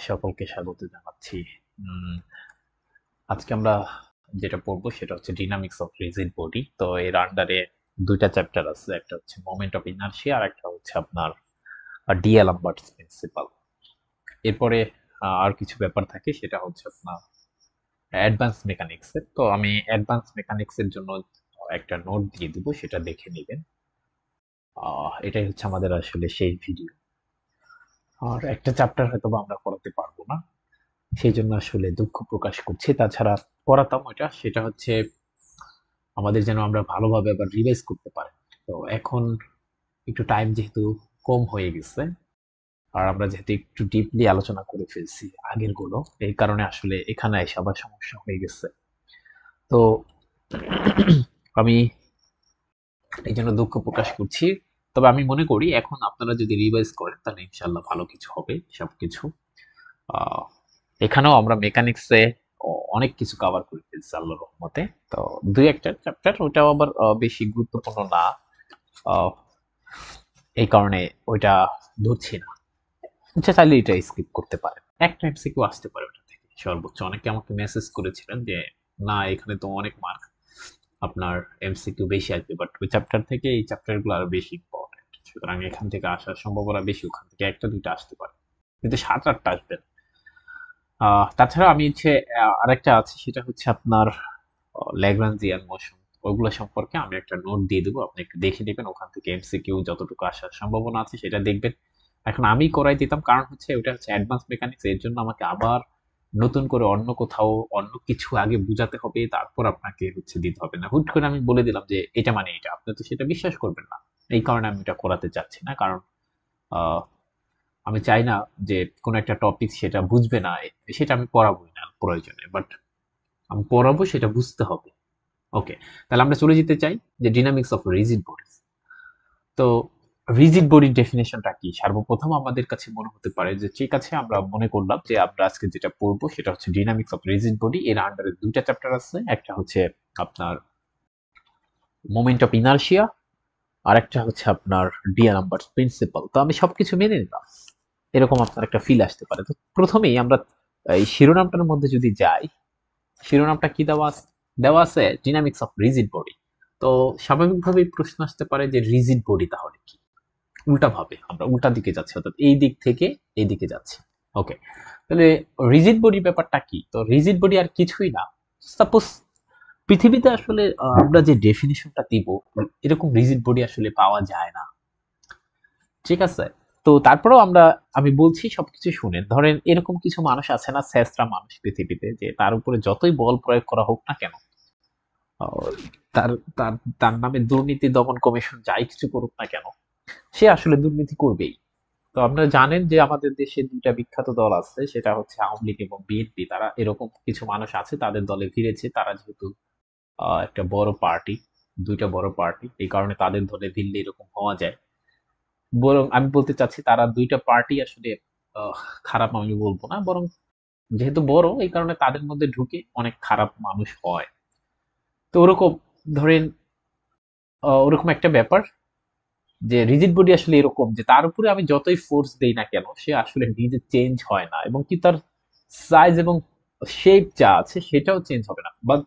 সকলকে স্বাগত জানাচ্ছি। উম, আজকে আমরা যেটা পড়বো সেটা হচ্ছে ডিনামিক্স অফ রিজিড বডি। তো এর আন্ডারে দুইটা চ্যাপ্টার আছে, একটা হচ্ছে মোমেন্ট অফ ইনার্শিয়া আর একটা হচ্ছে আপনার ডিএলএমবার্টস প্রিন্সিপাল। এরপরে আর কিছু ব্যাপার থাকে, সেটা হচ্ছে আপনার অ্যাডভান্স মেকানিক্স এর। তো আমি অ্যাডভান্স মেকানিক্স এর জন্য একটা নোট দিয়ে দিব, সেটা দেখে নেবেন। এটাই হচ্ছে আমাদের আসলে সেই ভিডিও। আর একটা চ্যাপ্টার হয়তো বা আমরা পড়াতে পারবো না, সেই জন্য আসলে দুঃখ প্রকাশ করছি। তাছাড়া পড়াতাম ওইটা, সেটা হচ্ছে আমাদের যেন আমরা ভালোভাবে আবার রিভাইজ করতে পারি। তো এখন একটু টাইম যেহেতু কম হয়ে গেছে, আর আমরা যেহেতু একটু ডিপলি আলোচনা করে ফেলছি আগের গুলো, এই কারণে আসলে এখানে এসে আবার সমস্যা হয়ে গেছে। তো আমি এই জন্য দুঃখ প্রকাশ করছি। তবে আমি মনে করি এখন আপনারা যদি রিভাইজ করেন তাহলে ইনশাল্লাহ ভালো কিছু হবে সবকিছু। আহ, এখানেও আমরা মেকানিক্সে অনেক কিছু কভার করে ফেলছি আল্লাহর রহমতে। তো দুই একটা চ্যাপ্টার ওটাও আবার বেশি গুরুত্বপূর্ণ না, আহ, এই কারণে ওইটা ধরছি না। আচ্ছা, চাইলে এটা স্কিপ করতে পারেন, একটা এমসিকিউ আসতে পারে ওটা থেকে সর্বোচ্চ। অনেকে আমাকে মেসেজ করেছিলেন যে না, এখানে তো অনেক মার্ক, আপনার এমসিকিউ বেশি আসবে, বাট ওই চ্যাপ্টার থেকে এই চ্যাপ্টারগুলো আরো বেশি ইম্পর্টেন্ট, সুতরাং এখান থেকে আসার সম্ভাবনা বেশি, ওখান থেকে একটা দুইটা আসতে পারে, কিন্তু সাত আটটা আসবে না। তাছাড়া আমি হচ্ছে আরেকটা আছে, সেটা হচ্ছে আপনার ল্যাগ্রাঞ্জিয়ান মোশন। ওগুলো সম্পর্কে আমি একটা নোট দিয়ে দেবো, আপনি একটু দেখে নেবেন, ওখান থেকে এমসিকিউ যতটুকু আসার সম্ভাবনা আছে সেটা দেখবেন। এখন আমি করাই দিতাম, কারণ হচ্ছে ওটা হচ্ছে অ্যাডভান্স মেকানিক্স, এর জন্য আমাকে আবার নতুন করে অন্য কোথাও অন্য কিছু আগে বুঝাতে হবে, তারপর আপনাকে হচ্ছে দিতে হবে না। হুট করে আমি বলে দিলাম যে এটা মানে এটা, আপনি তো সেটা বিশ্বাস করবেন না। এই কারণে আমি এটা করাতে চাচ্ছি না, কারণ আহ, আমি চাই না যে কোনো একটা টপিক সেটা বুঝবে না, সেটা আমি পড়াবোই না প্রয়োজনে, বাট আমি পড়াবো সেটা বুঝতে হবে। ওকে, তাহলে আমরা চলে যেতে চাই যে ডিনামিক্স অফ রিজিড বডিজ। তো রিজিড বডির ডেফিনেশনটা কি সর্বপ্রথম আমাদের কাছে মনে হতে পারে যে ঠিক আছে, আমরা মনে করলাম যে আমরা আজকে যেটা পড়বো সেটা হচ্ছে ডিনামিক্স অফ রিজিড বডি। এর আন্ডারে দুইটা চ্যাপ্টার আছে, একটা হচ্ছে আপনার মোমেন্ট অফ ইনার্শিয়া আর একটা হচ্ছে আপনার ডিআলেমবার্টস প্রিন্সিপাল। তো আমি সবকিছু মেনে নিলাম, এরকম আপনার একটা ফিল আসতে পারে। তো প্রথমেই আমরা এই শিরোনামটার মধ্যে যদি যাই, শিরোনামটা কি দেওয়া আছে? দেওয়া আছে ডিনামিক্স অফ রিজিড বডি। তো স্বাভাবিকভাবেই প্রশ্ন আসতে পারে যে রিজিড বডি তাহলে কি। উল্টা ভাবে আমরা উল্টা দিকে যাচ্ছি, অর্থাৎ এই দিক থেকে এই দিকে যাচ্ছি। ওকে, তাহলে রিজিড বডি ব্যাপারটা কি? তো রিজিড বডি আর কিছুই না। সাপোজ পৃথিবীতে আসলে আমরা যে ডেফিনিশনটা দিব, এরকম রিজিড বডি আসলে পাওয়া যায় না, ঠিক আছে? তো তারপরেও আমি বলছি সবকিছু শুনেন। ধরেন এরকম কিছু মানুষ আছে না, স্যাঁচরা মানুষ পৃথিবীতে, যে তার উপরে যতই বল প্রয়োগ করা হোক না কেন, আহ, তার তার তার নামে দুর্নীতি দমন কমিশন যাই কিছু করুক না কেন, সে আসলে দুর্নীতি করবেই। তো আপনারা জানেন যে আমাদের দেশে দুইটা বিখ্যাত দল আছে, সেটা হচ্ছে আওয়ামী লীগ এবং বিএনপি। তারা এরকম কিছু মানুষ আছে তাদের দলে ভিড়েছে, তারা যেহেতু একটা বড় পার্টি, দুইটা বড় পার্টি, এই কারণে তাদের দলে ভিড়লে এরকম হওয়া যায়। বরং আমি বলতে চাচ্ছি তারা দুইটা পার্টি আসলে আহ, খারাপ আমি বলবো না, বরং যেহেতু বড় এই কারণে তাদের মধ্যে ঢুকে অনেক খারাপ মানুষ হয়। তো ওরকম ধরেন ওরকম একটা ব্যাপার, যে রিজিড বডি আসলে এরকম যে তার উপরে আমি যতই ফোর্স দেই না কেন, সে আসলে নিজে চেঞ্জ হয় না, এবং কি তার সাইজ এবং শেপ যা আছে সেটাও চেঞ্জ হবে না। বাট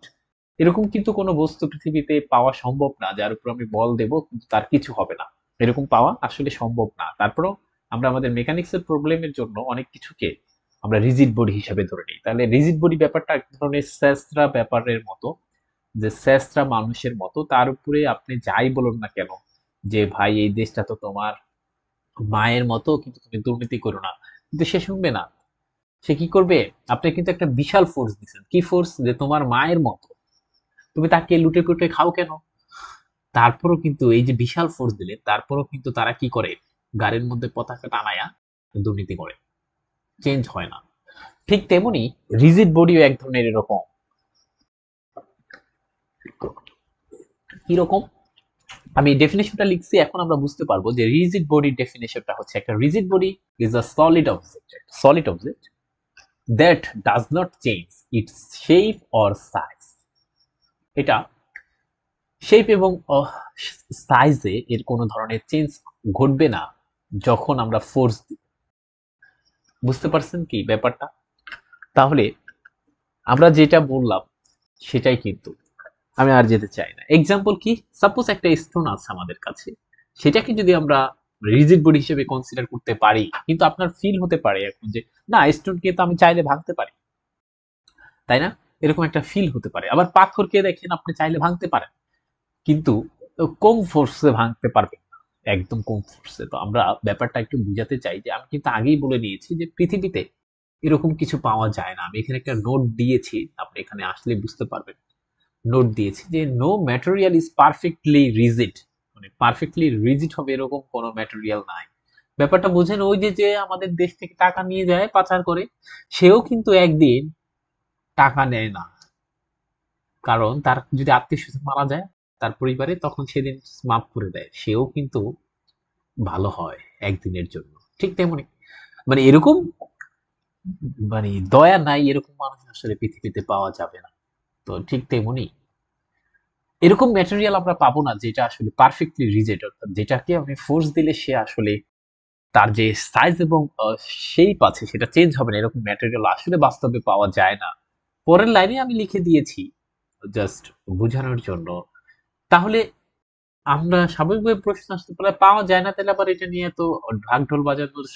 এরকম কিন্তু কোনো বস্তু পৃথিবীতে পাওয়া সম্ভব না যার উপর আমি বল দেব কিন্তু তার কিছু হবে না, এরকম পাওয়া আসলে সম্ভব না। তারপরেও আমরা আমাদের মেকানিক্সের প্রবলেমের জন্য অনেক কিছুকে আমরা রিজিড বডি হিসেবে ধরে নিই। তাহলে রিজিড বডি ব্যাপারটা এক ধরনের স্যাঁচরা ব্যাপারের মতো, যে স্যাঁচরা মানুষের মতো, তার উপরে আপনি যাই বলুন না কেন, যে ভাই এই দেশটা তো তোমার মায়ের মতো, কিন্তু তুমি দুর্নীতি করো না, কিন্তু সে শুনবে না। সে কি করবে? আপনি কিন্তু একটা বিশাল ফোর্স দিচ্ছেন, কি ফোর্স? যে তোমার মায়ের মতো, তুমি তাকে লুটে পুটে খাও কেন? তারপরও কিন্তু এই যে বিশাল ফোর্স দিলে, তারপরও কিন্তু তারা কি করে? গাড়ির মধ্যে পতাকা টানায়া দুর্নীতি করে, চেঞ্জ হয় না। ঠিক তেমনি রিজিড বডিও এক ধরনের এরকম। কিরকম? আমি ডেফিনেশনটা লিখছি, এখন আমরা বুঝতে পারবো যে রিজিড বডির ডেফিনেশনটা হচ্ছে, একটা rigid body is a solid object that does not change its shape or size। এটা শেপ এবং সাইজে এর কোনো ধরনের চেঞ্জ ঘটবে না যখন আমরা ফোর্স দিই। বুঝতে পারছেন কি ব্যাপারটা? তাহলে আমরা যেটা বললাম সেটাই কিন্তু, আমি আর যেতে চাই না। এক্সাম্পল কি, সাপোজ একটা স্টোন আছে আমাদের কাছে, সেটাকে যদি আমরা রিজিড বডি হিসেবে কনসিডার করতে পারি, কিন্তু আপনার ফিল হতে পারে এখন যে না, স্টোনকে তো আমি চাইলে ভাঙতে পারি, তাই না? এরকম একটা ফিল হতে পারে। আবার পাথরকে দেখেন, আপনি চাইলে ভাঙতে পারেন, কিন্তু কম ফোর্সে ভাঙতে পারবেন না, একদম কম ফোর্সে। তো আমরা ব্যাপারটা একটু বুঝাতে চাই যে আমি কিন্তু আগেই বলে নিয়েছি যে পৃথিবীতে এরকম কিছু পাওয়া যায় না। আমি এখানে একটা নোট দিয়েছি, আপনি এখানে আসলে বুঝতে পারবেন। নোট দিয়েছি যে no material is perfectly rigid, মানে পারফেক্টলি রিজিড হবে এরকম কোনো ম্যাটেরিয়াল নাই। ব্যাপারটা বুঝেন, ওই যে যে আমাদের দেশ থেকে টাকা নিয়ে যায় পাচার করে, সেও কিন্তু একদিন টাকা নেয় না, কারণ তার যদি আত্মীয় স্বজন মারা যায় তার পরিবারে, তখন সেদিন মাফ করে দেয়, সেও কিন্তু ভালো হয় একদিনের জন্য। ঠিক তেমনি মানে এরকম, মানে দয়া নাই এরকম মানুষ আসলে পৃথিবীতে পাওয়া যাবে না। তো ঠিক তেমনি এরকম ম্যাটেরিয়াল আমরা পাবো না যেটা আসলে পারফেক্টলি রিজেড, অর্থাৎ যেটাকে আমি ফোর্স দিলে সে আসলে তার যে সাইজ এবং শেপ আছে সেটা চেঞ্জ হবে না, এরকম ম্যাটেরিয়াল আসলে বাস্তবে পাওয়া যায় না। পরের লাইনে আমি লিখে দিয়েছি জাস্ট বোঝানোর জন্য। তাহলে আমরা স্বাভাবিকভাবে প্রশ্ন আসতে পারে পাওয়া যায় না, তাহলে আবার এটা নিয়ে তো ঢাক ঢোল বাজানোর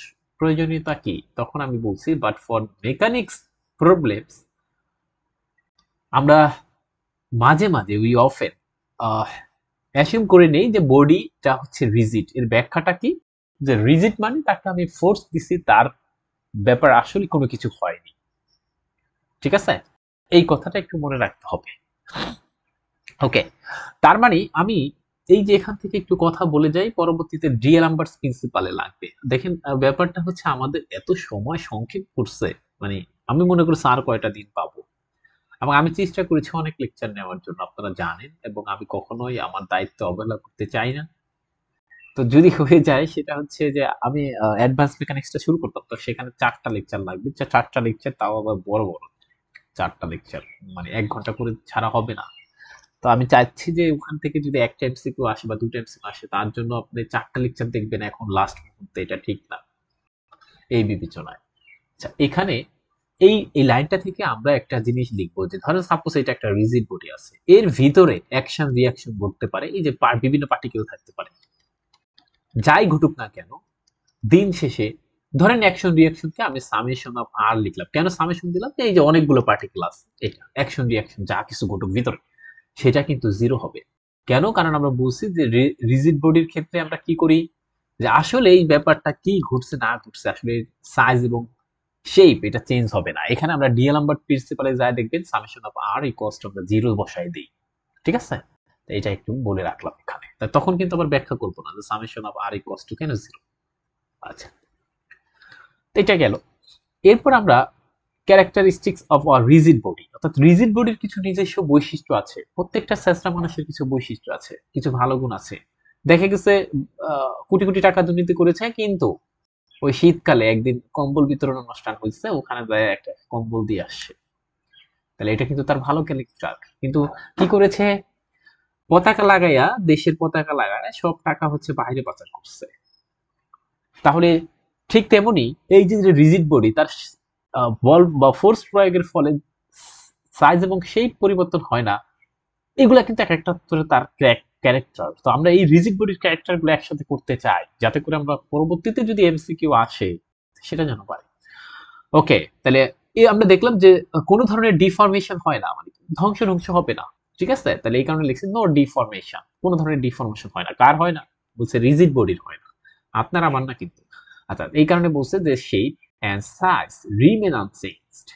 প্রয়োজনীয়তা কি? তখন আমি বলছি বাট ফর মেকানিক্স প্রবলেমস আমরা মাঝে মাঝে উই অফেন অ্যাসিউম করে নেই যে বডিটা হচ্ছে রিজিড। এর ব্যাখ্যাটা কি, যে রিজিড মানে তাকে আমি ফোর্স দিছি, তার ব্যাপার আসলে কোনো কিছু হয়নি। ঠিক আছে, এই কথাটা একটু মনে রাখতে হবে। ওকে, তার মানে আমি এই যে এখান থেকে একটু কথা বলে যাই, পরবর্তীতে ডিএলআম্বার্টস প্রিন্সিপালে লাগবে। দেখেন ব্যাপারটা হচ্ছে আমাদের এত সময় সংক্ষেপ করছে, মানে আমি মনে করছি আর কয়টা দিন পাবো, এবং আমি চেষ্টা করেছি অনেক লেকচার নেওয়ার জন্য, আপনারা জানেন, এবং আমি কখনোই আমার দায়িত্ব অবহেলা করতে চাই না। তো যদি হয়ে যায় সেটা হচ্ছে যে আমি অ্যাডভান্স মেকানিক্সটা শুরু করতাম, তো সেখানে 4টা লেকচার লাগবে, 4টা লেকচার, তাও আবার বড় বড় 4টা লেকচার, মানে 1 ঘন্টা করে ছাড়া হবে না। তো আমি চাচ্ছি যে ওখান থেকে যদি একটা এমসিকিউ আসে বা দুটো এমসিকিউ আসে, তার জন্য আপনি 4টা লেকচার দেখবেন এখন লাস্ট মুহূর্তে, এটা ঠিক না এই বিবেচনায়। আচ্ছা, এখানে এই লাইনটা থেকে আমরা একটা জিনিস লিখবো, যে ধরো সাপোজ এটা একটা রিজিড বডি আছে, এর ভিতরে অ্যাকশন রিয়াকশন ঘটতে পারে, এই যে বিভিন্ন পার্টিকেল থাকতে পারে, যাই ঘটুক না কেন, দিন শেষে ধরেন অ্যাকশন রিয়াকশনকে আমি সামেশন অফ আর লিখলাম। কেন সামেশন দিলাম, এই যে অনেকগুলো পার্টিকেল আছে, এটা অ্যাকশন রিয়াকশন যা কিছু ঘটুক ভিতরে, সেটা কিন্তু জিরো হবে। কেন? কারণ আমরা বলছি যে রিজিড বডির ক্ষেত্রে আমরা কি করি, যে আসলে এই ব্যাপারটা কি ঘটছে না ঘটছে, আসলে সাইজ এবং শেপ এটা চেঞ্জ হবে না। এখানে আমরা ডিএলআম্বার্ট প্রিন্সিপালে যায় দেখবেন summation of R equals to আমরা জিরো বসাই দিই। ঠিক আছে, তো এটা একটু বলে রাখলাম এখানে, তা তখন কিন্তু আবার ব্যাখ্যা করবো না যে summation of R equals to কেন জিরো। আচ্ছা, এটা গেল। এরপর আমরা characteristics of a rigid body, অর্থাৎ রিজিড বডির কিছু নিজস্ব বৈশিষ্ট্য আছে, প্রত্যেকটা স্যাঁচরা মানুষের কিছু বৈশিষ্ট্য আছে, কিছু ভালো গুণ আছে। দেখা গেছে কোটি কোটি টাকা দুর্নীতি করেছে, কিন্তু ওই শীতকালে একদিন কম্বল বিতরণ অনুষ্ঠান হয়েছে, ওখানে যায় একটা কম্বল দিয়ে আসছে, তাহলে এটা কিন্তু তার ভালো ক্যারেক্টার। কিন্তু কি করেছে, পতাকা লাগাইয়া, দেশের পতাকা লাগায় সব টাকা হচ্ছে বাইরে পাচার করছে। তাহলে ঠিক তেমনি এই যে রিজিড বডি, তার বল বা ফোর্স প্রয়োগের ফলে সাইজ এবং শেপ পরিবর্তন হয় না, এগুলা কিন্তু এক একটা করে তার ক্যারেক্টার। তো আমরা এই রিজিড বডির ক্যারেক্টার গুলো একসাথে করতে চাই, যাতে করে আমরা পরবর্তীতে যদি এমসিকিউ আসে সেটা যেন পারি। ওকে, তাহলে এই আমরা দেখলাম যে কোনো ধরনের ডিফরমেশন হয় না, মানে ধ্বংস হবে না। ঠিক আছে, তাহলে এই কারণে লিখছি নো ডিফরমেশন, কোনো ধরনের ডিফরমেশন হয় না। কার হয় না? বলছে রিজিড বডির হয় না, আপনার আমার না কিন্তু। আচ্ছা, এই কারণে বলছে যে shape and size remain unchanged.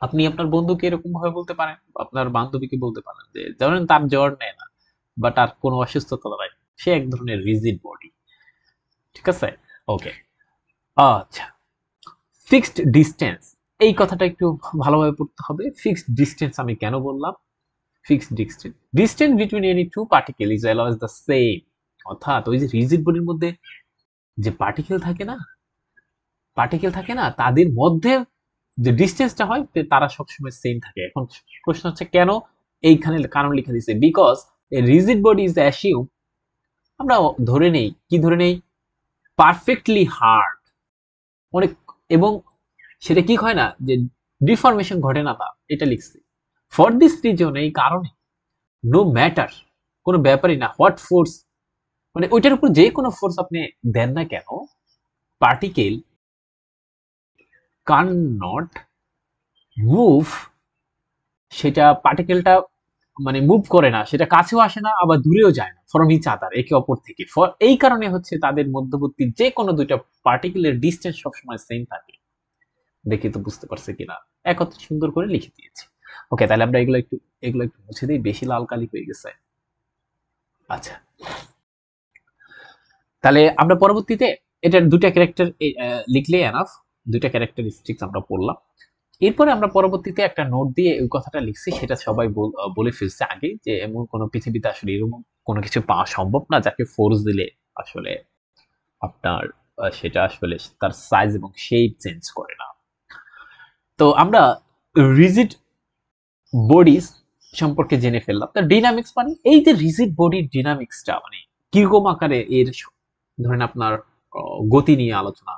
আপনি আপনার বন্ধুকে এরকম ভাবে বলতে পারেন, আপনার বান্ধবীকে বলতে পারেন যে ধরেন তার জ্বর নেয় না বা তার কোনো অসুস্থতা নাই, সে এক ধরনের রিজিড বডি। ঠিক আছে, ওকে। আচ্ছা, ফিক্সড ডিস্টেন্স, এই কথাটা একটু ভালোভাবে পড়তে হবে। ফিক্সড ডিস্টেন্স আমি কেন বললাম? Fixed distance, distance between any two particle is always the same. অর্থাৎ ওই যে রিজিড বডির মধ্যে যে পার্টিকেল থাকে না, তাদের মধ্যে যে ডিস্টেন্সটা হয় তারা সবসময় সেম থাকে। এখন প্রশ্ন হচ্ছে কেন, এইখানে কারণ লিখে দিছে, because A rigid body is assume, আমরা ধরে নেই, কি ধরে নেই, পারফেক্টলি হার্ড, অনেক এবং সেটা কি হয় না যে ডিফরমেশন ঘটে না, তা এটা লিখছে। ফর দিস রিজন, এই কারণে, নো ম্যাটার, কোনো ব্যাপারই না, হোয়াট ফোর্স, মানে ওইটার উপর যে কোনো ফোর্স আপনি দেন না কেন, পার্টিকেল কান নট মুভ, সেটা পার্টিকেলটা মানে মুভ করে না, সেটা কাছেও আসে না আবার দূরেও যায় না ফ্রম ইচ আদার, একে অপর থেকে। এই কারণে হচ্ছে তাদের মধ্যবর্তী যে কোনো দুইটা পার্টিকেলের ডিসটেন্স সবসময় সেম থাকে। দেখি তো বুঝতে পারছে কিনা, একত্র সুন্দর করে লিখে দিয়েছি। ওকে, তাহলে আমরা এগুলো একটু মুছে দিই, বেশি লাল কালি হয়ে গেছে। আচ্ছা, তাহলে আমরা পরবর্তীতে এটার দুটা ক্যারেক্টার লিখলে এনাফ, দুইটা ক্যারেক্টারিস্টিক্স আমরা পড়লাম। এরপরে আমরা পরবর্তীতে একটা নোট দিয়ে ওই কথাটা লিখছি, সেটা সবাই বলে ফেলছে আগে, যে এমন কোনো পৃথিবীতে আসলে এরকম কোনো কিছু পাওয়া সম্ভব না যাকে ফোর্স দিলে আসলে আপনার সেটা আসলে তার সাইজ এবং শেপ চেঞ্জ করে না। তো আমরা রিজিড বডিজ সম্পর্কে জেনে ফেললাম। তার ডিনামিক্স মানে এই যে রিজিড বডির ডিনামিক্সটা মানে কিরকম আকারে এর ধরেন আপনার গতি নিয়ে আলোচনা,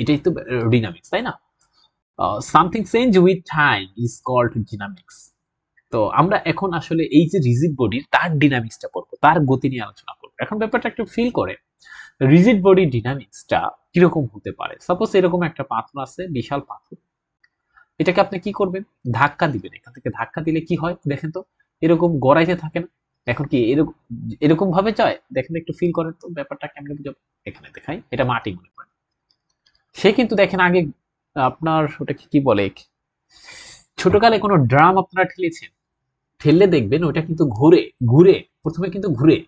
এটাই তো ডিনামিক্স, তাই না? Something change with time is called dynamics. তো আমরা এখন আসলে এই যে রিজিড বডির তার ডিনামিক্সটা পড়বো, তার গতি নিয়ে আলোচনা করবো। এখন ব্যাপারটা একটু ফিল করে, রিজিড বডির ডিনামিক্সটা কিরকম হতে পারে। সাপোজ এরকম একটা পাথর আছে, বিশাল পাথর, এটাকে আপনি কি করবেন, ধাক্কা দিবেন। এখান থেকে ধাক্কা দিলে কি হয় দেখেন তো, এরকম গড়াইতে থাকে না? এখন কি এরকম এরকম ভাবে যায়, দেখেন একটু ফিল করেন তো ব্যাপারটা কেমনে বুঝাবো। এখানে দেখাই, এটা মাটি মনে করেন, সে কিন্তু দেখেন আগে আপনার ওটাকে কি বলে, ছোটকালে কোনো ড্রাম আপনারা ঠেলেছেন, ঠেললে দেখবেন ওটা কিন্তু ঘুরে ঘুরে, প্রথমে কিন্তু ঘুরে।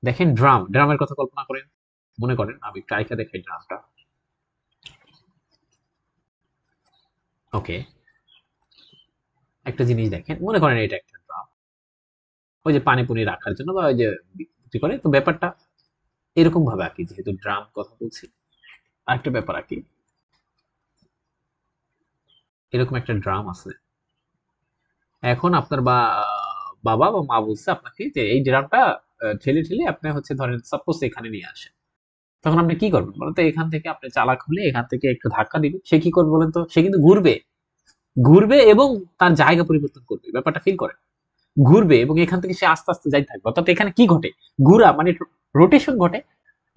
দেখেন ড্রামের কথা কল্পনা করেন, মনে করেন, আমি ট্রাইকা দেখাই ড্রামটা। ওকে, একটা জিনিস দেখেন, মনে করেন এটা একটা ড্রাম, ওই যে পানি পুনি রাখার জন্য বা ওই যে বিক্রি করে, তো ব্যাপারটা এরকম ভাবে আঁকি, যেহেতু ড্রাম কথা বলছি। আরেকটা ব্যাপার আঁকি, এরকম একটা ড্রাম আছে। এখন আপনার বাবা বা মা বলছে আপনাকে যে এই ড্রামটা ঠেলে ঠেলে আপনি হচ্ছে ধরেন সাপোজ এখানে নিয়ে আসেন। তখন আপনি কি করবেন বলেন তো, এখান থেকে আপনি চালা খুলে এখান থেকে একটু ধাক্কা দিবে, সে কি করবে বলেন তো, সে কিন্তু ঘুরবে, ঘুরবে এবং তার জায়গা পরিবর্তন করবে। ব্যাপারটা ফিল করে, ঘুরবে এবং এখান থেকে সে আস্তে আস্তে যাই থাকবে। অর্থাৎ এখানে কি ঘটে, ঘুরা মানে রোটেশন ঘটে,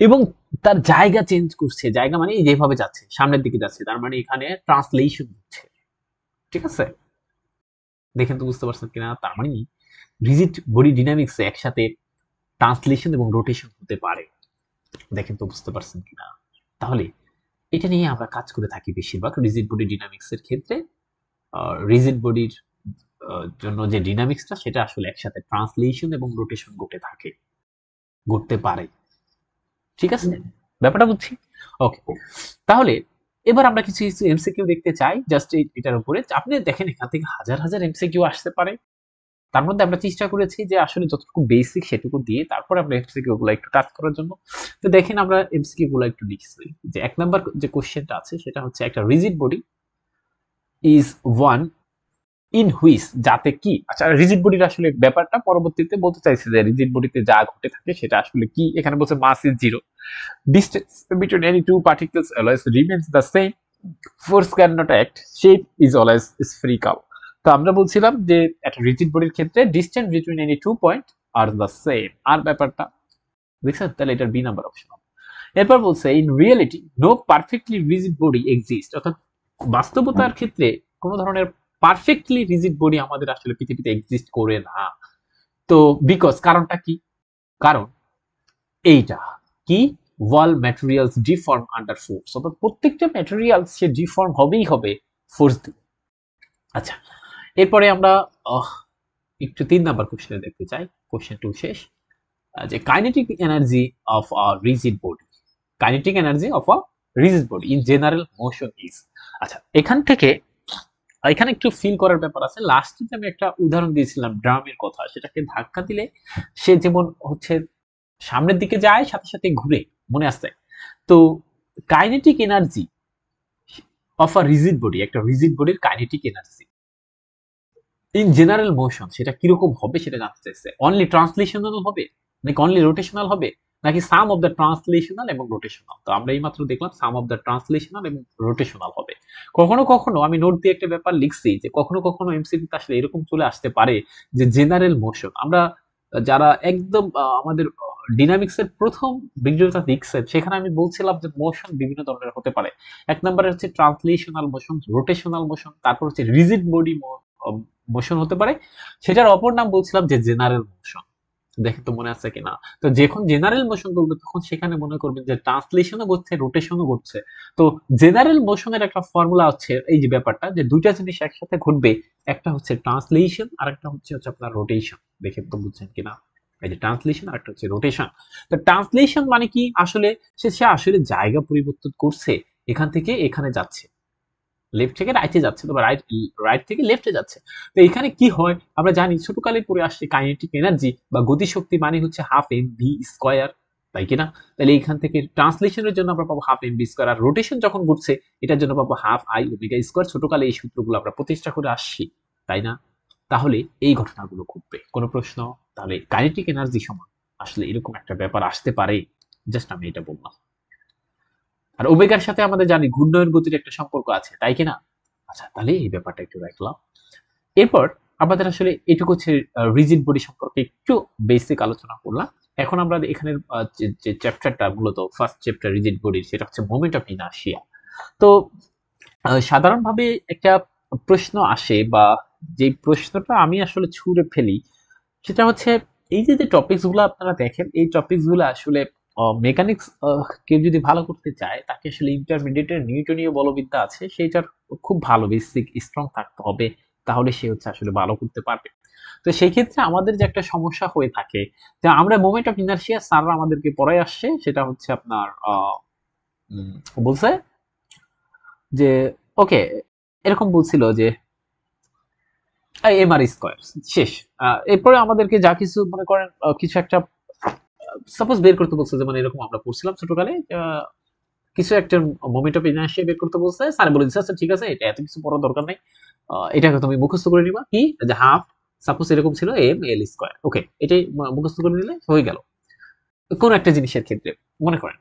এবং তার জায়গা চেঞ্জ করছে, জায়গা মানে যেভাবে যাচ্ছে সামনের দিকে যাচ্ছে, তার মানে এখানে ট্রান্সলেশন হচ্ছে। ঠিক আছে, দেখেন তো বুঝতে পারছেন কিনা। তার মানে রিজিড বডি ডিনামিক্স একসাথে ট্রান্সলেশন এবং রোটেশন হতে পারে। দেখেন তো বুঝতে পারছেন কিনা। তাহলে এটা নিয়ে আমরা কাজ করে থাকি বেশিরভাগ রিজিড বডি ডিনামিক্স এর ক্ষেত্রে। রিজিড বডির জন্য যে ডিনামিক্সটা, সেটা আসলে একসাথে ট্রান্সলেশন এবং রোটেশন ঘটে থাকে, ঘটতে পারে। ঠিক আছে, ব্যাপারটা বুঝছি। ওকে, তাহলে এবার আমরা কিছু কিছু এমসিকিউ দেখতে চাই জাস্ট এটার উপরে। আপনি দেখেন এখান থেকে হাজার হাজার এমসিকিউ আসতে পারে, তার মধ্যে আমরা চেষ্টা করেছি যে আসলে যতটুকু বেসিক সেটুকু দিয়ে তারপরে আমরা এমসিকিউ গুলো একটু টাচ করার জন্য। তো দেখেন আমরা এমসিকিউ গুলো একটু লিখছি, যে এক নাম্বার যে কোশ্চেনটা আছে সেটা হচ্ছে, একটা rigid body is one in which, যাতে কি। আচ্ছা, রিজিড বডির আসলে ব্যাপারটা পরবর্তীতে বলতে চাইছে যে রিজিড বডিতে যা ঘটে থাকে সেটা আসলে কি। এখানে বলছে mass is zero, distance between any two particles always remains the same, force can not act, shape is always spherical. তো আমরা বলছিলাম যে একটা রিজিড বডির ক্ষেত্রে distance between any two point are the same, আর ব্যাপারটা দেখছেন, তাহলে এটার বি নাম্বার অপশন হবে। এরপর বলছে in reality no perfectly rigid body exist, অর্থাৎ বাস্তবতার ক্ষেত্রে কোন ধরনের পারফেক্টলি রিজিড বডি আমাদের আসলে পৃথিবীতে এক্সিস্ট করে না। তো বিকজ, কারণটা কি, কারণ এইটা কি, ওয়াল ম্যাটেরিয়ালস ডিফর্ম আন্ডার ফোর্স, অর্থাৎ প্রত্যেকটা ম্যাটেরিয়াল সে ডিফর্ম হবেই হবে ফোর্স দিয়ে। আচ্ছা, এরপরে আমরা একটু 3 নাম্বার কোশ্চেনে দেখতে চাই, কোশ্চেন 2 শেষ। যে kinetic energy of a rigid body, kinetic energy of a rigid body in general motion is. আচ্ছা, এখান থেকে এখানে একটু ফিল করার ব্যাপার আছে। লাস্টে আমি একটা উদাহরণ দিয়েছিলাম ড্রামের কথা, সেটাকে ধাক্কা দিলে সে যেমন হচ্ছে সামনের দিকে যায় সাথে সাথে ঘুরে, মনে আসছে। তো kinetic energy of a rigid body, একটা রিজিড বডির kinetic energy in general motion সেটা কিরকম হবে সেটা জানতে চাইছে। অনলি ট্রান্সলেশনাল হবে নাকি অনলি রোটেশনাল হবে নাকি সাম অফ দ্য ট্রান্সলেশনাল এবং রোটেশনাল? তো আমরা এইমাত্র দেখলাম সাম অফ দ্য ট্রান্সলেশনাল এবং রোটেশনাল হবে। কখনো কখনো আমি নোট দিয়ে একটা ব্যাপার লিখছি যে কখনো কখনো এমসিকিউতে আসলে এরকম চলে আসতে পারে যে জেনারেল মোশন, আমরা যারা একদম আমাদের ডিনামিক্স এর প্রথম ভিডিওটা দেখছেন সেখানে আমি বলছিলাম যে মোশন বিভিন্ন ধরনের হতে পারে। এক নম্বরে হচ্ছে ট্রান্সলেশনাল মোশন, রোটেশনাল মোশন, তারপর হচ্ছে রিজিড বডি মোশন হতে পারে। সেটার অপর নাম বলছিলাম যে জেনারেল মোশন। দেখেন তো মনে আছে কিনা। তো যখন জেনারেল মোশন করবে তখন সেখানে মনে করবেন যে ট্রান্সলেশনও ঘটছে, রোটেশনও ঘটছে। তো জেনারেল মোশনের একটা ফর্মুলা হচ্ছে এই যে ব্যাপারটা যে দুইটা জিনিস একসাথে ঘটবে, একটা হচ্ছে ট্রান্সলেশন আর একটা হচ্ছে আপনার রোটেশন। দেখেন তো বুঝছেন কিনা। এই যে ট্রান্সলেশন আর একটা হচ্ছে রোটেশন। তো ট্রান্সলেশন মানে কি, আসলে সে আসলে জায়গা পরিবর্তন করছে, এখান থেকে এখানে যাচ্ছে, লেফট থেকে রাইটে যাচ্ছে, তবে রাইট থেকে লেফটে যাচ্ছে। তো এখানে কি হয় আমরা জানি, ছোটকালে পড়ে আসছে কাইনেটিক এনার্জি বা গতিশক্তি মানে হচ্ছে হাফ এম ভি স্কোয়ার, তাই কিনা? তাহলে এখান থেকে ট্রান্সলেশনের জন্য আমরা পাবো হাফ এম ভি স্কোয়ার, আর রোটেশন যখন ঘটছে এটার জন্য পাবো হাফ আই ওমেগা স্কোয়ার। ছোটকালে এই সূত্রগুলো আমরা প্রতিষ্ঠা করে আসছি, তাই না? তাহলে এই ঘটনাগুলো ঘটবে। কোনো প্রশ্ন? তাহলে কাইনেটিক এনার্জি সমান আসলে এরকম একটা ব্যাপার আসতে পারে, জাস্ট আমি এটা বললাম। আর ওমেগার সাথে আমাদের জানি ঘূর্ণয়ের গতির একটা সম্পর্ক আছে, তাই কিনা? আচ্ছা, তাহলে এই ব্যাপারটা একটু রাখলাম। এরপর আমাদের আসলে এটুকু হচ্ছে রিজিড বডি সম্পর্কে একটু বেসিক আলোচনা করলাম। এখন আমরা এখানের যে চ্যাপ্টারটা মূলত ফার্স্ট চ্যাপ্টার রিজিড বডির, সেটা হচ্ছে মোমেন্ট অফ ইনার্শিয়া। তো সাধারণভাবে একটা প্রশ্ন আসে, বা যে প্রশ্নটা আমি আসলে ছুঁড়ে ফেলি সেটা হচ্ছে এই যে টপিকস গুলো আপনারা দেখেন, এই টপিকস গুলো আসলে মেকানিক্স কেউ যদি ভালো করতে চায় তাকে আসলে ইন্টারমিডিয়েটের নিউটনীয় বলবিদ্যা আছে সেইটার খুব ভালো বেসিক স্ট্রং থাকতে হবে, তাহলে সে হচ্ছে আসলে ভালো করতে পারবে। তো সেই ক্ষেত্রে আমাদের যে একটা সমস্যা হয়ে থাকে যে আমরা মোমেন্ট অফ ইনার্শিয়া স্যাররা আমাদেরকে পড়ায় আসছে, সেটা হচ্ছে আপনার বলছে যে ওকে, এরকম বলছিল যে এম আর স্কোয়ার শেষ। এরপরে আমাদেরকে যা কিছু মনে করেন কিছু একটা সাপোজ বের করতে বলছে, যেমন এরকম আমরা পড়ছিলাম ছোটকালে কিছু একটা মোমেন্ট অফ ইনার্শিয়া বের করতে বলছে, স্যার বলে দিচ্ছে আচ্ছা ঠিক আছে এটা এত কিছু পড়ার দরকার নাই, এটাকে তুমি মুখস্থ করে নিবা কি যে হাফ, সাপোজ এরকম ছিল এম এল স্কোয়ার, ওকে এটাই মুখস্থ করে নিলে হয়ে গেল কোন একটা জিনিসের ক্ষেত্রে মনে করেন।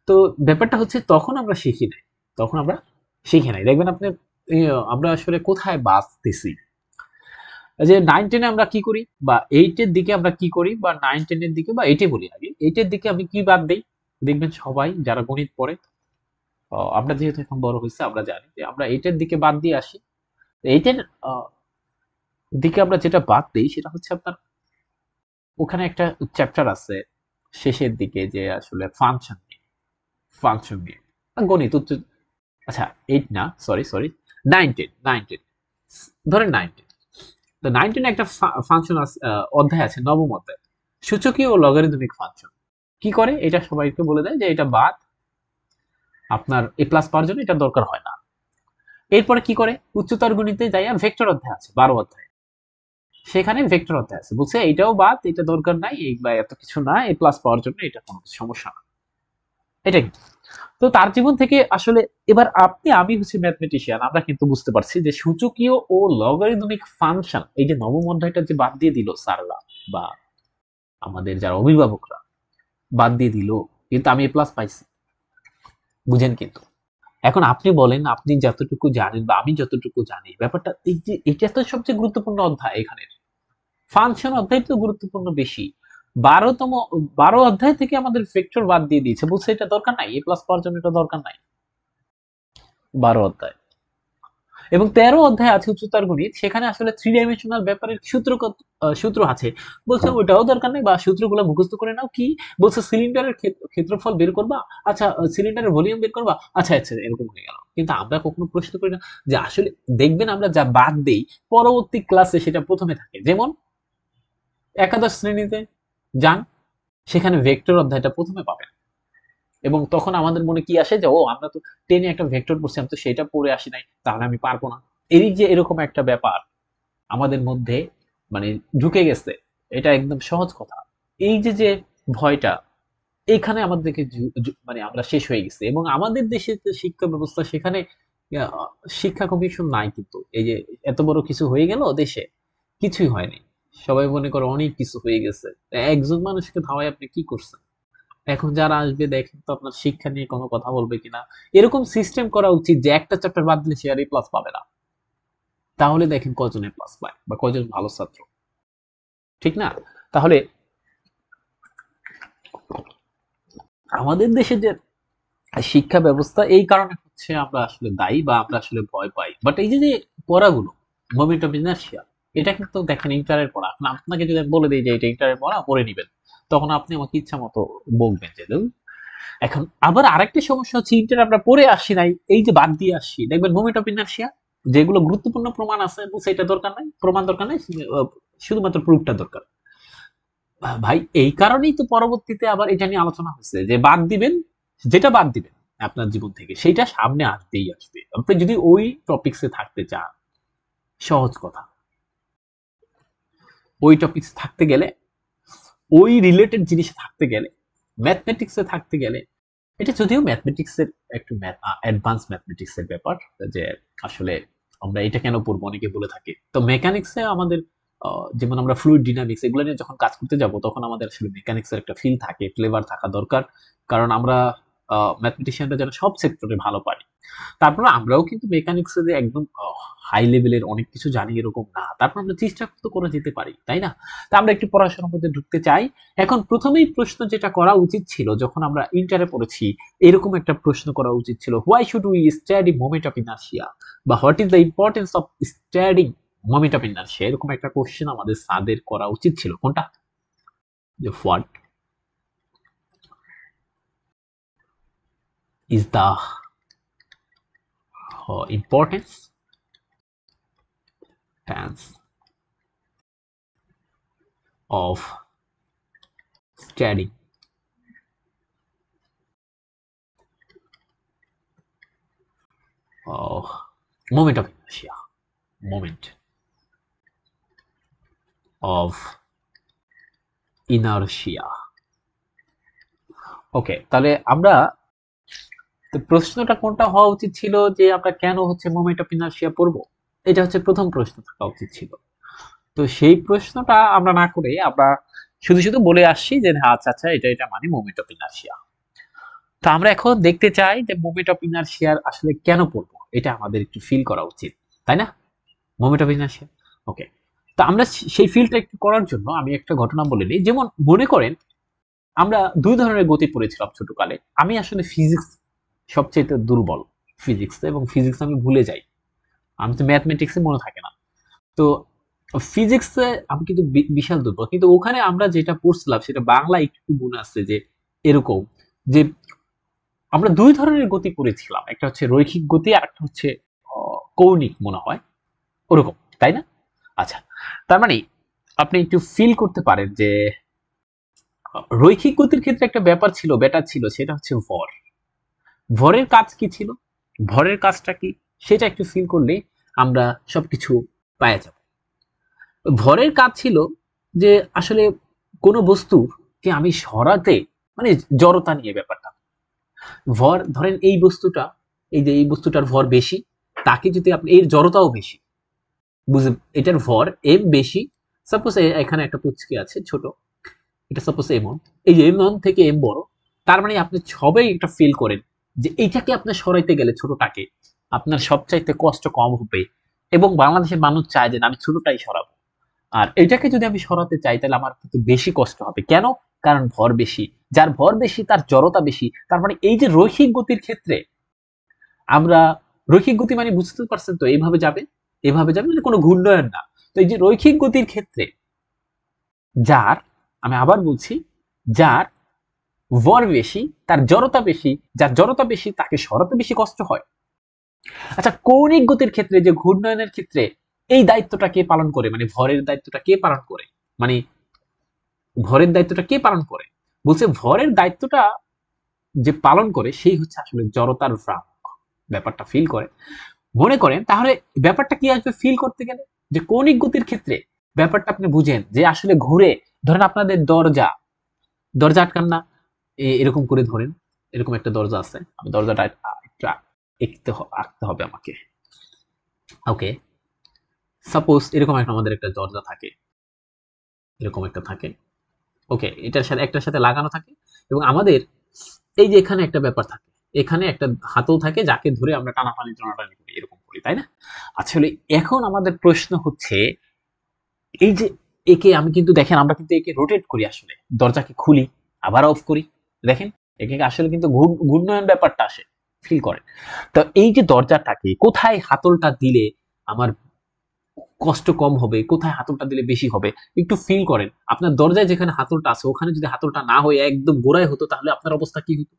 তো ব্যাপারটা হচ্ছে তখন আমরা শিখি নাই, তখন আমরা শিখি নাই, দেখবেন আপনি আমরা আসলে কোথায় বাঁচতেছি। যে 9-10 আমরা কি করি, বা 8 এর দিকে আমরা কি করি, বা 9-10 এর দিকে, বা 8 এ বলি আগে, 8 এর দিকে আমি কি বাদ দেই, দেখবেন সবাই যারা গণিত পড়ে, আমরা যেহেতু এখন বড় হয়েছে আমরা জানি যে আমরা 8 এর দিকে বাদ দিয়ে আসি। 8 এর দিকে আমরা যেটা বাদ দেই সেটা হচ্ছে আপনার ওখানে একটা চ্যাপ্টার আছে শেষের দিকে যে আসলে ফাংশন নিয়ে গণিত উচ্চ, আচ্ছা 8 না, সরি সরি, 9-10 ধরেন 9-10। তো 9-10 একটা ফাংশন অধ্যায় আছে, নবম অধ্যায়, সূচকীয় ও লগারিদমিক ফাংশন। কি করে এটা সবাইকে বলে দেয় যে এটা বাদ, আপনার এ প্লাস পাওয়ার জন্য এটা দরকার হয় না। এরপরে কি করে, উচ্চতর গণিতে যাইয়া ভেক্টর অধ্যায় আছে 12 অধ্যায়, সেখানে ভেক্টর অধ্যায় আছে, বলছে এটাও বাদ, এটা দরকার নাই, বা এত কিছু না, এ প্লাস পাওয়ার জন্য এটা কোনো সমস্যা না। এটা কি? তো তার জীবন থেকে আসলে এবার আপনি আমি হচ্ছে ম্যাথমেটিশিয়ান, আমরা কিন্তু বুঝতে পারছি যে সূচকীয় ও লগারিদমিক ফাংশন এই যে নবম অধ্যায়টা যে বাদ দিয়ে দিল স্যাররা বা আমাদের যারা অভিভাবকরা বাদ দিয়ে দিল, কিন্তু আমি এ প্লাস পাইছি, বুঝেন কিন্তু। এখন আপনি বলেন আপনি যতটুকু জানেন বা আমি যতটুকু জানি ব্যাপারটা এই যে এটা তো সবচেয়ে গুরুত্বপূর্ণ অধ্যায়, এখানে ফাংশন অধ্যায় তো গুরুত্বপূর্ণ বেশি। 12তম 12 অধ্যায় থেকে আমাদের ভেক্টর বাদ দিয়ে দিয়েছে, বলছে এটা দরকার নাই, এ প্লাস পাওয়ার জন্য এটা দরকার নাই। 12 অধ্যায় এবং 13 অধ্যায় আছে উচ্চতর গণিত, সেখানে আসলে থ্রি ডাইমেনশনাল ব্যাপারের সূত্র আছে, বলছে ওটাও দরকার নেই, বা সূত্রগুলো মুখস্থ করে নাও। কি বলছে, সিলিন্ডারের ক্ষেত্রফল বের করবা, আচ্ছা সিলিন্ডারের ভলিউম বের করবা, আচ্ছা আচ্ছা এরকম হয়ে গেল। কিন্তু আমরা কখনো প্রশ্ন করি না যে আসলে দেখবেন আমরা যা বাদ দেই পরবর্তী ক্লাসে সেটা প্রথমে থাকে। যেমন একাদশ শ্রেণীতে যান, সেখানে ভেক্টর অধ্যায়টা প্রথমে পাবেন, এবং তখন আমাদের মনে কি আসে যে ও আমরা তো 10 এ একটা ভেক্টর পড়ছি, আমি তো সেটা পড়ে আসি নাই, তাহলে আমি পারবো না। এই যে এরকম একটা ব্যাপার আমাদের মধ্যে মানে ঢুকে গেছে, এটা একদম সহজ কথা। এই যে ভয়টা এখানে আমাদেরকে মানে আমরা শেষ হয়ে গেছি, এবং আমাদের দেশে যে শিক্ষা ব্যবস্থা সেখানে আহ, শিক্ষা কমিশন নাই, কিন্তু এই যে এত বড় কিছু হয়ে গেল দেশে, কিছুই হয়নি। সবাই মনে করে অনেক কিছু হয়ে গেছে, একজন মানুষকে ধাওয়ায় আপনি কি করছেন? এখন যারা আসবে দেখেন তো আপনার শিক্ষা নিয়ে কোনো কথা বলবে কিনা। এরকম সিস্টেম করা উচিত যে একটা চ্যাপ্টার বাদ দিলে সে আর প্লাস পাবে না। তাহলে দেখেন কজন এ প্লাস পায় বা কজন ভালো ছাত্র, ঠিক না? তাহলে আমাদের দেশে যে শিক্ষা ব্যবস্থা এই কারণে হচ্ছে আমরা আসলে দায়ী বা আমরা আসলে ভয় পাই। বাট এই যে যে পড়াগুলো মোমেন্ট অফ ইনার্শিয়া, এটা কিন্তু দেখেন ইন্টারের পড়া। এখন আপনাকে যদি আমি বলে দিই যে এটা ইন্টারের পড়া পড়ে নিবেন, তখন আপনি আমাকে ইচ্ছা মতো বকবেন যে "ধুর।" এখন আবার আরেকটা সমস্যা হচ্ছে ইন্টার আমরা পড়ে আসি নাই, এই যে বাদ দিয়ে আসছি, দেখবেন মোমেন্ট অফ ইনার্শিয়া যেগুলো গুরুত্বপূর্ণ প্রমাণ আছে সেটা দরকার নাই, প্রমাণ দরকার নাই, শুধুমাত্র প্রুফটা দরকার। ভাই এই কারণেই তো পরবর্তীতে আবার এটা নিয়ে আলোচনা হচ্ছে যে বাদ দিবেন, যেটা বাদ দিবেন আপনার জীবন থেকে সেইটা সামনে আসবেই আসবে। আপনি যদি ওই টপিক্সে থাকতে চান, সহজ কথা, ওই টপিক্সে থাকতে গেলে, ওই রিলেটেড জিনিসে থাকতে গেলে, ম্যাথমেটিক্সে থাকতে গেলে, এটা যদিও ম্যাথমেটিক্সের একটু অ্যাডভান্স ম্যাথমেটিক্সের ব্যাপার, যে আসলে আমরা এটা কেন পড়বো অনেকে বলে থাকে। তো মেকানিক্সে আমাদের যেমন আমরা ফ্লুইড ডিনামিক্স এগুলো নিয়ে যখন কাজ করতে যাব তখন আমাদের আসলে মেকানিক্সের একটা ফিল থাকে, ফ্লেভার থাকা দরকার। কারণ আমরা ম্যাথমেটিশিয়ানরা যেন সব সেক্টরে ভালো পারি। তারপরে আমরাও কিন্তু মেকানিক্সে যে একদম হাই লেভেলের অনেক কিছু জানি এরকম না। তারপর আমরা চেষ্টা তো করে যেতে পারি, তাই না? তা আমরা একটু পড়াশোনার মধ্যে ঢুকতে চাই। এখন প্রথমেই প্রশ্ন যেটা করা উচিত ছিল যখন আমরা ইন্টারে পড়েছি, এরকম একটা প্রশ্ন করা উচিত ছিল, why should we study moment of inertia, বা what is the importance of studying moment of inertia, এরকম একটা কোশ্চেন আমাদের স্যারদের করা উচিত ছিল। কোনটা? যে what is the importance of studying moment of inertia, moment of inertia. ওকে, তাহলে আমরা তো প্রশ্নটা কোনটা হওয়া উচিত ছিল যে আমরা কেন হচ্ছে মোমেন্ট অফ ইনার্শিয়া পড়বো, এটা হচ্ছে প্রথম প্রশ্ন থাকা উচিত ছিল। তো সেই প্রশ্নটা আমরা না করে আমরা শুধু শুধু বলে আসছি যে হ্যাঁ আচ্ছা আচ্ছা এটা এটা মানে মোমেন্ট অফ ইনার্শিয়া। তো আমরা এখন দেখতে চাই যে মোমেন্ট অফ ইনার্শিয়ার আসলে কেন পড়বো, এটা আমাদের একটু ফিল করা উচিত, তাই না? মোমেন্ট অফ ইনার্শিয়া, ওকে। তো আমরা সেই ফিলটা একটু করার জন্য আমি একটা ঘটনা বলে নিই। যেমন মনে করেন আমরা দুই ধরনের গতি পড়েছিলাম ছোটকালে। আমি আসলে ফিজিক্স সবচেয়ে দুর্বল ফিজিক্স, এবং ফিজিক্স আমি ভুলে যাই। আমি তো ম্যাথমেটিক্সে মনে থাকে না। তো ফিজিক্সে আমি কিন্তু বিশাল দুর্বল। কিন্তু ওখানে আমরা যেটা পড়ছিলাম সেটা বাংলা একটু মনে আছে যে এরকম যে আমরা দুই ধরনের গতি পড়েছিলাম। একটা হচ্ছে রৈখিক গতি আর একটা হচ্ছে কৌণিক মনে হয়। ওরকম, তাই না? আচ্ছা। তার মানে আপনি একটু ফিল করতে পারেন যে রৈখিক গতির ক্ষেত্রে একটা ব্যাপার ছিল, বেটার ছিল, সেটা হচ্ছে ভর। ভরের কাজ কি ছিল, ভরের কাজটা কি, সেটা একটু ফিল করলে আমরা সবকিছু পাওয়া যাব। ভরের কাজ ছিল যে আসলে কোনো বস্তুকে আমি সরাতে, মানে জড়তা নিয়ে ব্যাপারটা। ভর ধরেন এই বস্তুটা, এই যে এই বস্তুটার ভর বেশি, তাকে যদি আপনি, এর জড়তাও বেশি, বুঝে, এটার ভর এম বেশি। সাপোজ এখানে একটা পুচকি আছে ছোট, এটা সাপোজ এম ওয়ান, এই যে এম ওয়ান থেকে এম বড়, তার মানে আপনি সবাই একটা ফিল করেন যে এইটাকে আপনি সরাইতে গেলে ছোটটাকে আপনার সবচাইতে কষ্ট কম হবে, এবং বাংলাদেশের মানুষ চায় যে আমি ছোটটাই সরাবো। আর এটাকে যদি আমি সরাতে চাই তাহলে আমার কিন্তু বেশি কষ্ট হবে। কেন? কারণ ভর বেশি, যার ভর বেশি তার জড়তা বেশি। তার মানে এই যে রৈখিক গতির ক্ষেত্রে আমরা, রৈখিক গতি মানে বুঝতে পারছেন তো, এইভাবে যাবে, এভাবে যাবে, মানে কোনো ঘূর্ণয়ন না। তো এই যে রৈখিক গতির ক্ষেত্রে যার, আমি আবার বলছি, যার ভর বেশি তার জড়তা বেশি, যার জড়তা বেশি তাকে সরাতে বেশি কষ্ট হয়। আচ্ছা, কৌণিক গতির ক্ষেত্রে যে ঘূর্ণয়নের ক্ষেত্রে এই দায়িত্বটা কে পালন করে, মানে ভরের দায়িত্বটা কে পালন করে, মানে ভরের দায়িত্বটা কে পালন করে? বলছে ভরের দায়িত্বটা যে পালন করে সেই হচ্ছে আসলে জড়তার ভ্রামক, ব্যাপারটা ফিল করে। মনে করেন তাহলে ব্যাপারটা কি আসবে ফিল করতে গেলে, যে কৌণিক গতির ক্ষেত্রে ব্যাপারটা আপনি বুঝেন যে আসলে ঘুরে, ধরেন আপনাদের দরজা, দরজা আটকান না, এরকম করে ধরেন, এরকম একটা দরজা আছে, আমি দরজাটা একটু আঁকতে হবে আমাকে। ওকে, সাপোজ এরকম একটা আমাদের একটা দরজা থাকে, এরকম একটা থাকে, ওকে, এটার সাথে একটার সাথে লাগানো থাকে এবং আমাদের এই যে এখানে একটা ব্যাপার থাকে, এখানে একটা হাতল থাকে যাকে ধরে আমরা টানাটানি করি, এরকম করি, তাই না? আসলে এখন আমাদের প্রশ্ন হচ্ছে এই যে একে আমি কিন্তু দেখেন আমরা কিন্তু একে রোটেট করি, আসলে দরজাকে খুলি আবার অফ করি, দেখেন একে আসলে কিন্তু ঘূর্ণয়ন ব্যাপারটা আসে, ফিল করেন। তো এই যে দরজাটাকে কোথায় হাতলটা দিলে আমার কষ্ট কম হবে, কোথায় হাতলটা দিলে বেশি হবে, একটু ফিল করেন। আপনার দরজায় যেখানে হাতলটা আছে ওখানে যদি হাতলটা না হয়ে একদম গোড়ায় হতো তাহলে আপনার অবস্থা কি হতো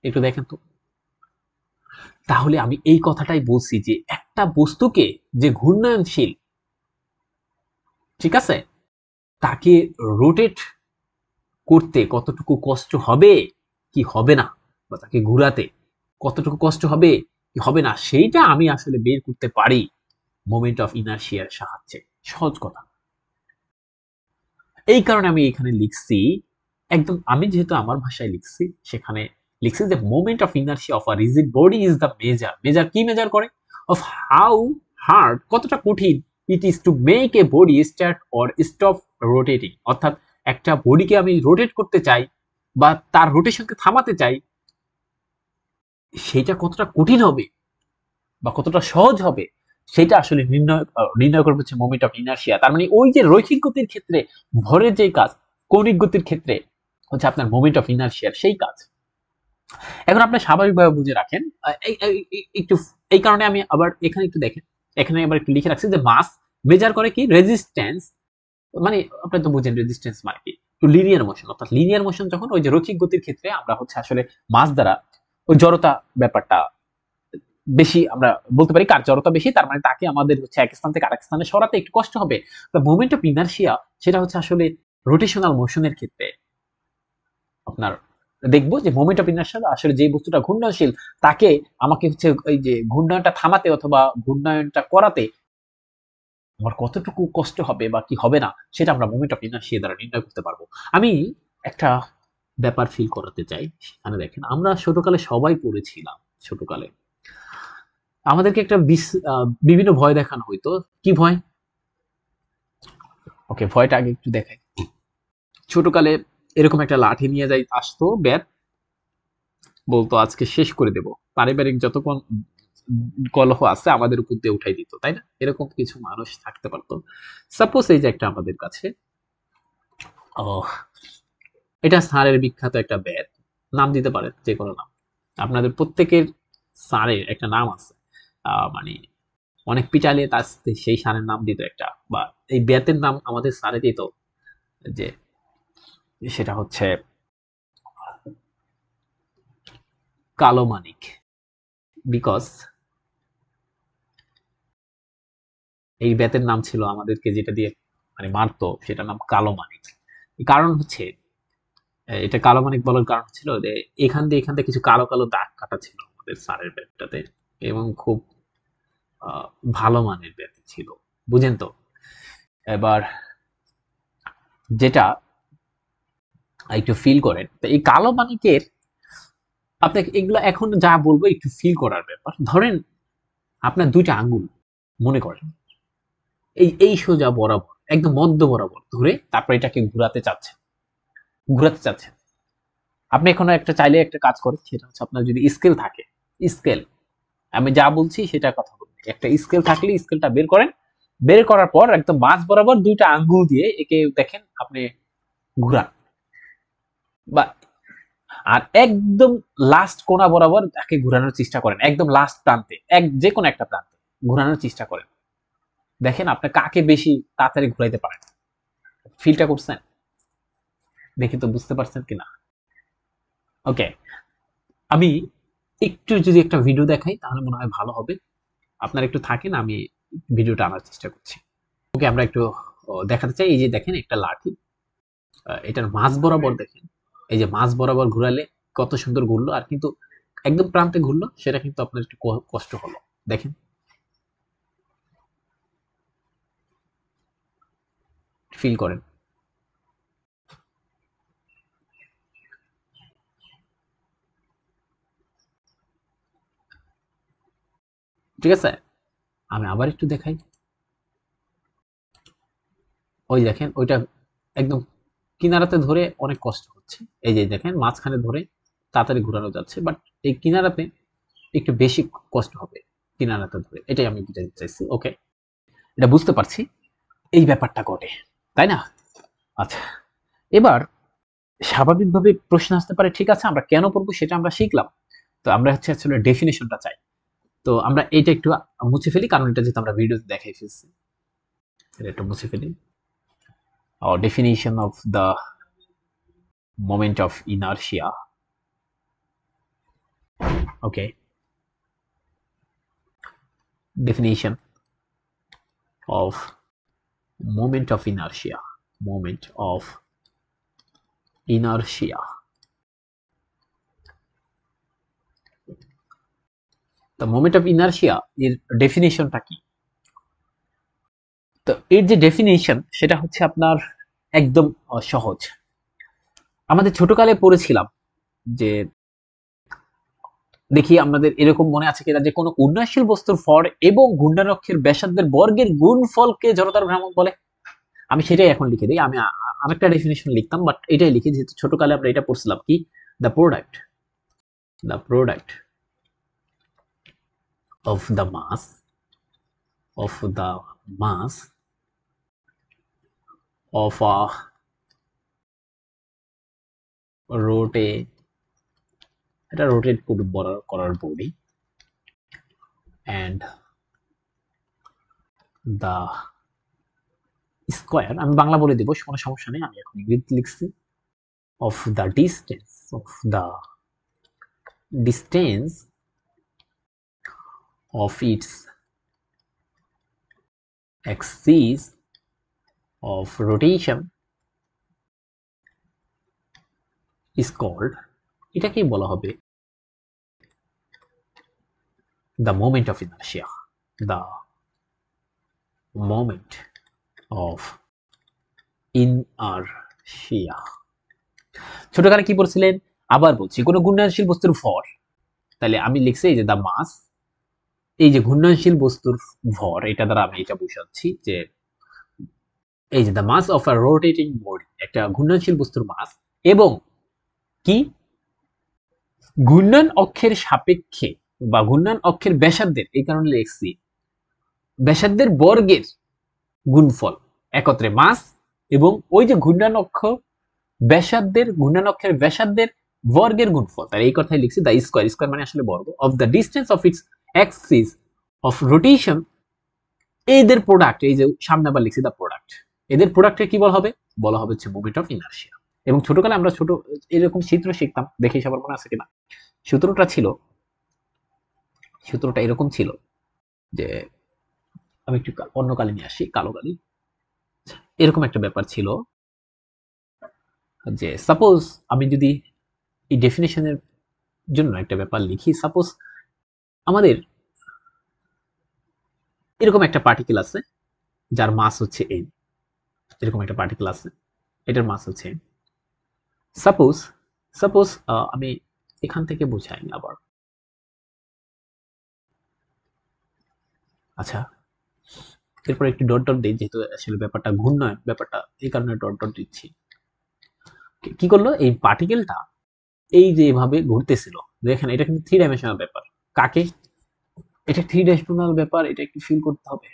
একটু দেখেন তো। তাহলে আমি এই কথাটাই বলছি যে একটা বস্তুকে যে ঘূর্ণয়নশীল, ঠিক আছে, তাকে রোটেট করতে কতটুকু কষ্ট হবে কি হবে না, বা তাকে ঘুরাতে কতটুকু কষ্ট হবে কি হবে না, সেইটা আমি আসলে বের করতে পারি মোমেন্ট অফ ইনার্শিয়ার সাহায্যে। সহজ কথা। এই কারণে আমি এখানে লিখছি, একদম আমি যেহেতু আমার ভাষায় লিখছি, সেখানে লিখছি যে moment of inertia of a rigid body is the measure, measure কি মেজার করে, অফ হাউ হার্ড, কতটা কঠিন it is to make a body start or stop rotating, অর্থাৎ একটা বডিকে আমি রোটেট করতে চাই বা তার রোটেশনকে থামাতে চাই, সেটা কতটা কঠিন হবে বা কতটা সহজ হবে সেটা আসলে নির্ণয় করবে হচ্ছে মোমেন্ট অফ ইনার্শিয়া। তার মানে ওই যে রৈখিক গতির ক্ষেত্রে ভরের যে কাজ, কৌণিক গতির ক্ষেত্রে হচ্ছে আপনার মোমেন্ট অফ ইনার্শিয়ার সেই কাজ। এখন আপনি স্বাভাবিকভাবে বুঝে রাখেন, একটু এই কারণে আমি আবার এখানে একটু দেখেন, এখানে আবার একটু লিখে রাখছি যে মাস মেজার করে কি রেজিস্ট্যান্স, মানে আপনি তো বুঝেন রেজিস্ট্যান্স মানে কি, তো লিনিয়ার মোশন, অর্থাৎ লিনিয়ার মোশন যখন ওই যে রৈখিক গতির ক্ষেত্রে আমরা হচ্ছে আসলে মাস দ্বারা ওই জড়তা ব্যাপারটা বেশি আমরা বলতে পারি, কার জড়তা বেশি তার মানে তাকে আমাদের হচ্ছে এক স্থান থেকে আরেক স্থানে সরাতে একটু কষ্ট হবে। মুভমেন্ট অফ ইনার্শিয়া সেটা হচ্ছে আসলে রোটেশনাল মোশনের ক্ষেত্রে আপনার দেখবো যে মোমেন্ট অফ ইনার্শিয়া আসলে যে বস্তুটা ঘূর্ণনশীল তাকে আমাকে হচ্ছে এই যে ঘূর্ণয়নটা থামাতে অথবা ঘূর্ণয়নটা করাতে আমার কতটুকু কষ্ট হবে বা কি হবে না সেটা আমরা মোমেন্ট অফ ইনার্শিয়া দ্বারা নির্ণয় করতে পারবো। আমি একটা ব্যাপার ফিল করাতে চাই, সেখানে দেখেন আমরা ছোটকালে সবাই পড়েছিলাম, ছোটকালে আমাদেরকে একটা বিভিন্ন ভয় দেখানো হইতো। কি ভয়? ওকে, ভয়টা আগে একটু দেখাই। ছোটকালে এরকম একটা লাঠি নিয়ে যাই আসতো, ব্যাট, বলতো আজকে শেষ করে দেব, পারিবারিক যত কলহ আছে আমাদের উপর দিয়ে উঠাই দিত, তাই না? এরকম কিছু মানুষ থাকতে পারতো। সাপোজ এই যে একটা আমাদের কাছে, ও, এটা স্যারের বিখ্যাত একটা ব্যাট, নাম দিতে পারেন যে কোনো নাম, আপনাদের প্রত্যেকের স্যারের একটা নাম আছে, মানে অনেক পিটালে তার সেই স্যারের নাম দিত একটা, বা এই ব্যাতের নাম আমাদের স্যারে দিত, যে সেটা হচ্ছে কালো মানিক। বিকজ এই ব্যাতের নাম ছিল আমাদেরকে যেটা দিয়ে মানে মারতো সেটার নাম কালো মানিক। কারণ হচ্ছে এটা কালো মানিক বলার কারণ ছিল যে এখান থেকে কিছু কালো কালো দাগ কাটা ছিল আমাদের স্যারের ব্যাটটাতে, এবং খুব ভালো মানের ব্যাট ছিল, বুঝেন তো। এবার যেটা একটু ফিল করেন, তো এই কালো মানিকের আপনাকে এগুলো এখন যা বলবো একটু ফিল করার ব্যাপার। ধরেন আপনার দুইটা আঙ্গুল, মনে করেন এই সোজা বরাবর একদম মধ্য বরাবর ধরে তারপর এটাকে ঘুরাতে চাচ্ছেন। আপনি এখন একটা চাইলে একটা কাজ করেন, সেটা হচ্ছে আপনার যদি স্কেল থাকে, স্কেল, আমি যা বলছি সেটা কথা বলুন, একটা স্কেল থাকলে স্কেলটা বের করেন, বের করার পর একদম মাঝ বরাবর দুইটা আঙ্গুল দিয়ে একে দেখেন আপনি ঘুরান, বা আর একদম লাস্ট কোণা বরাবর তাকে ঘুরানোর চেষ্টা করেন, একদম লাস্ট প্রান্তে যে কোনো একটা প্রান্তে ঘুরানোর চেষ্টা করেন, দেখেন আপনি কাকে বেশি তাড়াতাড়ি ঘুরাইতে পারেন। ফিলটা করছেন? দেখি তো বুঝতে পারছেন কিনা। ওকে, আমি একটু যদি একটা ভিডিও দেখাই তাহলে মনে হয় ভালো হবে। আপনার একটু থাকেন, আমি ভিডিওটা আনার চেষ্টা করছি। ওকে, আমরা একটু দেখাতে চাই। এই যে দেখেন একটা লাঠি, এটার মাঝ বরাবর দেখেন, এই যে মাঝ বরাবর ঘুরালে কত সুন্দর ঘুরলো, আর কিন্তু একদম প্রান্তে ঘুরলো সেটা কিন্তু আপনার একটু কষ্ট হলো, দেখেন, ফিল করেন। ঠিক আছে, আমি আবার একটু দেখাই। ওই দেখেন ওইটা একদম কিনারাতে ধরে অনেক কষ্ট হচ্ছে, এই যে দেখেন মাঝখানে ধরে তাড়াতাড়ি ঘোরানো যাচ্ছে, বাট এই কিনারাতে একটু বেশি কষ্ট হবে কিনারাতে ধরে, এটাই আমি বুঝাতে চাইছি। ওকে, এটা বুঝতে পারছি এই ব্যাপারটা ঘটে, তাই না? আচ্ছা, এবার স্বাভাবিকভাবে প্রশ্ন আসতে পারে, ঠিক আছে আমরা কেন পড়বো সেটা আমরা শিখলাম, তো আমরা হচ্ছে আসলে ডেফিনেশনটা চাই। তো আমরা এটা একটু মুছে ফেলি, কারণ এটা যেহেতু আমরা ভিডিওতে দেখাই ফেলছি, এটা একটু মুছে ফেলি। Definition of the moment of inertia. Okay, definition of moment of inertia. Moment of inertia. The moment of inertia এর ডেফিনিশনটা কি? তো এর যে ডেফিনিশন সেটা হচ্ছে আপনার একদম সহজ। আমাদের ছোটকালে পড়েছিলাম যে, দেখি আমাদের এরকম মনে আছে কিনা, যে কোনো উন্নয়নশীল বস্তুর ভর এবং ঘূর্ণায়ক্ষের ব্যাসার্ধের বর্গের গুণফলকে জড়তার ভ্রামক বলে। আমি সেটাই এখন লিখে দিই, আমি আরেকটা ডেফিনিশন লিখতাম, বাট এটাই লিখি যেহেতু ছোটকালে আমরা এটা পড়ছিলাম। কি? The product of the mass of a rotate করার বডি and the square, আমি বাংলা বলে দেব, কোনো সমস্যা নেই, আমি এখন ইংরেজি লিখছি, of the distance of its axis of rotation is called, এটাকেই বলা হবে the moment of inertia. The moment of inertia. ছোটকালে কি পড়ছিলেন? আবার বলছি, কোনো ঘূর্ণনশীল বস্তুর ভর, তাহলে আমি লিখছি এই যে দা মাস, এই যে ঘূর্ণনশীল বস্তুর ভর, এটা দ্বারা আমি এটা বোঝাচ্ছি যে এই যে দা মাস অফ আ রোটেটিং বডি, একটা ঘূর্ণনশীল বস্তুর মাস, এবং কি ঘূর্ণন অক্ষের সাপেক্ষে বা ঘূর্ণন অক্ষের ব্যাসার্ধের, এই কারণে লিখছি ব্যাসার্ধের বর্গের গুণফল, একত্রে মাস এবং ওই যে ঘূর্ণায়ক্ষের ব্যাসার্ধের বর্গের গুণফল, তাই এই কথাই লিখছি দা স্কয়ার মানে আসলে বর্গ, of the distance of its Axis of rotation, এদের প্রোডাক্ট, এই যে সামনে আবার লিখছি দা প্রোডাক্ট, এদের প্রোডাক্টে কি বলা হবে? বলা হবে হচ্ছে মোমেন্ট অফ ইনারশিয়া। এবং ছোটকালে আমরা এরকম সূত্র শিখতাম, দেখে সবার মনে আছে কিনা? সূত্রটা এরকম ছিল যে, আমি একটু অন্য কালি নিয়ে আসি, কালো কালি। এরকম একটা ব্যাপার ছিল যে, সাপোজ আমি যদি এই ডেফিনেশনের জন্য একটা ব্যাপার লিখি, সাপোজ আমাদের এরকম একটা পার্টিকেল আছে যার মাস হচ্ছে m, এরকম একটা পার্টিকেল আছে, এটার মাস হচ্ছে m। সাপোজ আমি এখান থেকে বুঝাই আবার, আচ্ছা এরপর একটু ডট ডট দিই, যেহেতু আসলে ব্যাপারটা ঘূর্ণয় ব্যাপারটা, এই কারণে ডট ডট দিচ্ছি। কি করলো এই পার্টিকেলটা, এই যে এভাবে ঘুরতেছিল, দেখেন এটা কিন্তু 3 ডাইমেনশনাল ব্যাপার। কাকে? এটা 3 ডাইমেনশনাল ব্যাপার, এটা একটু ফিল করতে হবে।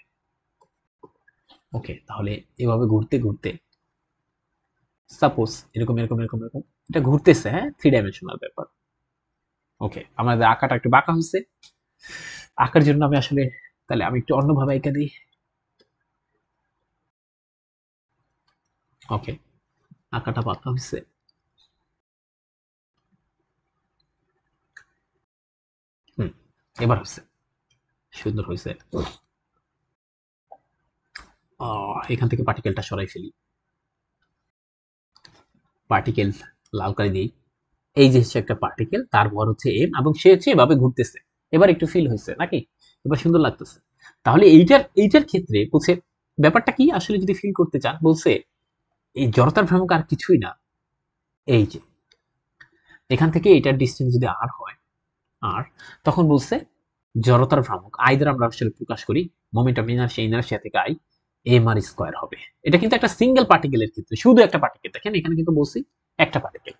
ওকে, তাহলে এভাবে ঘুরতে ঘুরতে সাপোজ এরকম এরকম এরকম এরকম এটা ঘুরতেছে, হ্যাঁ 3 ডাইমেনশনাল ব্যাপার। ওকে, আমাদের আঁকাটা একটু বাঁকা হয়েছে, আঁকার জন্য আমি আসলে, তাহলে আমি একটু অন্যভাবে এঁকে দিই। ওকে, আঁকাটা বাঁকা হয়েছে, এবার হচ্ছে, সুন্দর হয়েছে। এখান থেকে পার্টিকেলটা সরাই ফেলি, পার্টিকেল লাল করে দিই। এই যে হচ্ছে একটা পার্টিকেল, তার ভর হচ্ছে m এবং সে হচ্ছে এভাবে ঘুরতেছে। এবার একটু ফিল হয়েছে নাকি? এবার সুন্দর লাগতেছে। তাহলে এইটার ক্ষেত্রে বলছে ব্যাপারটা কি আসলে, যদি ফিল করতে চান, বলছে এই জড়তার ভ্রামক আর কিছুই না, এই যে এখান থেকে এটার ডিস্টেন্স যদি r হয়, r, তখন বলছে জড়তার ভ্রামক, আই দ্বারা আমরা আসলে প্রকাশ করি, মোমেন্ট অফ ইনারশিয়া থেকে আই, এম আর স্কোয়ার হবে। এটা কিন্তু একটা সিঙ্গেল পার্টিকেলের ক্ষেত্রে, শুধু একটা পার্টিকেল। দেখেন এখানে কিন্তু বলছি একটা পার্টিকেল,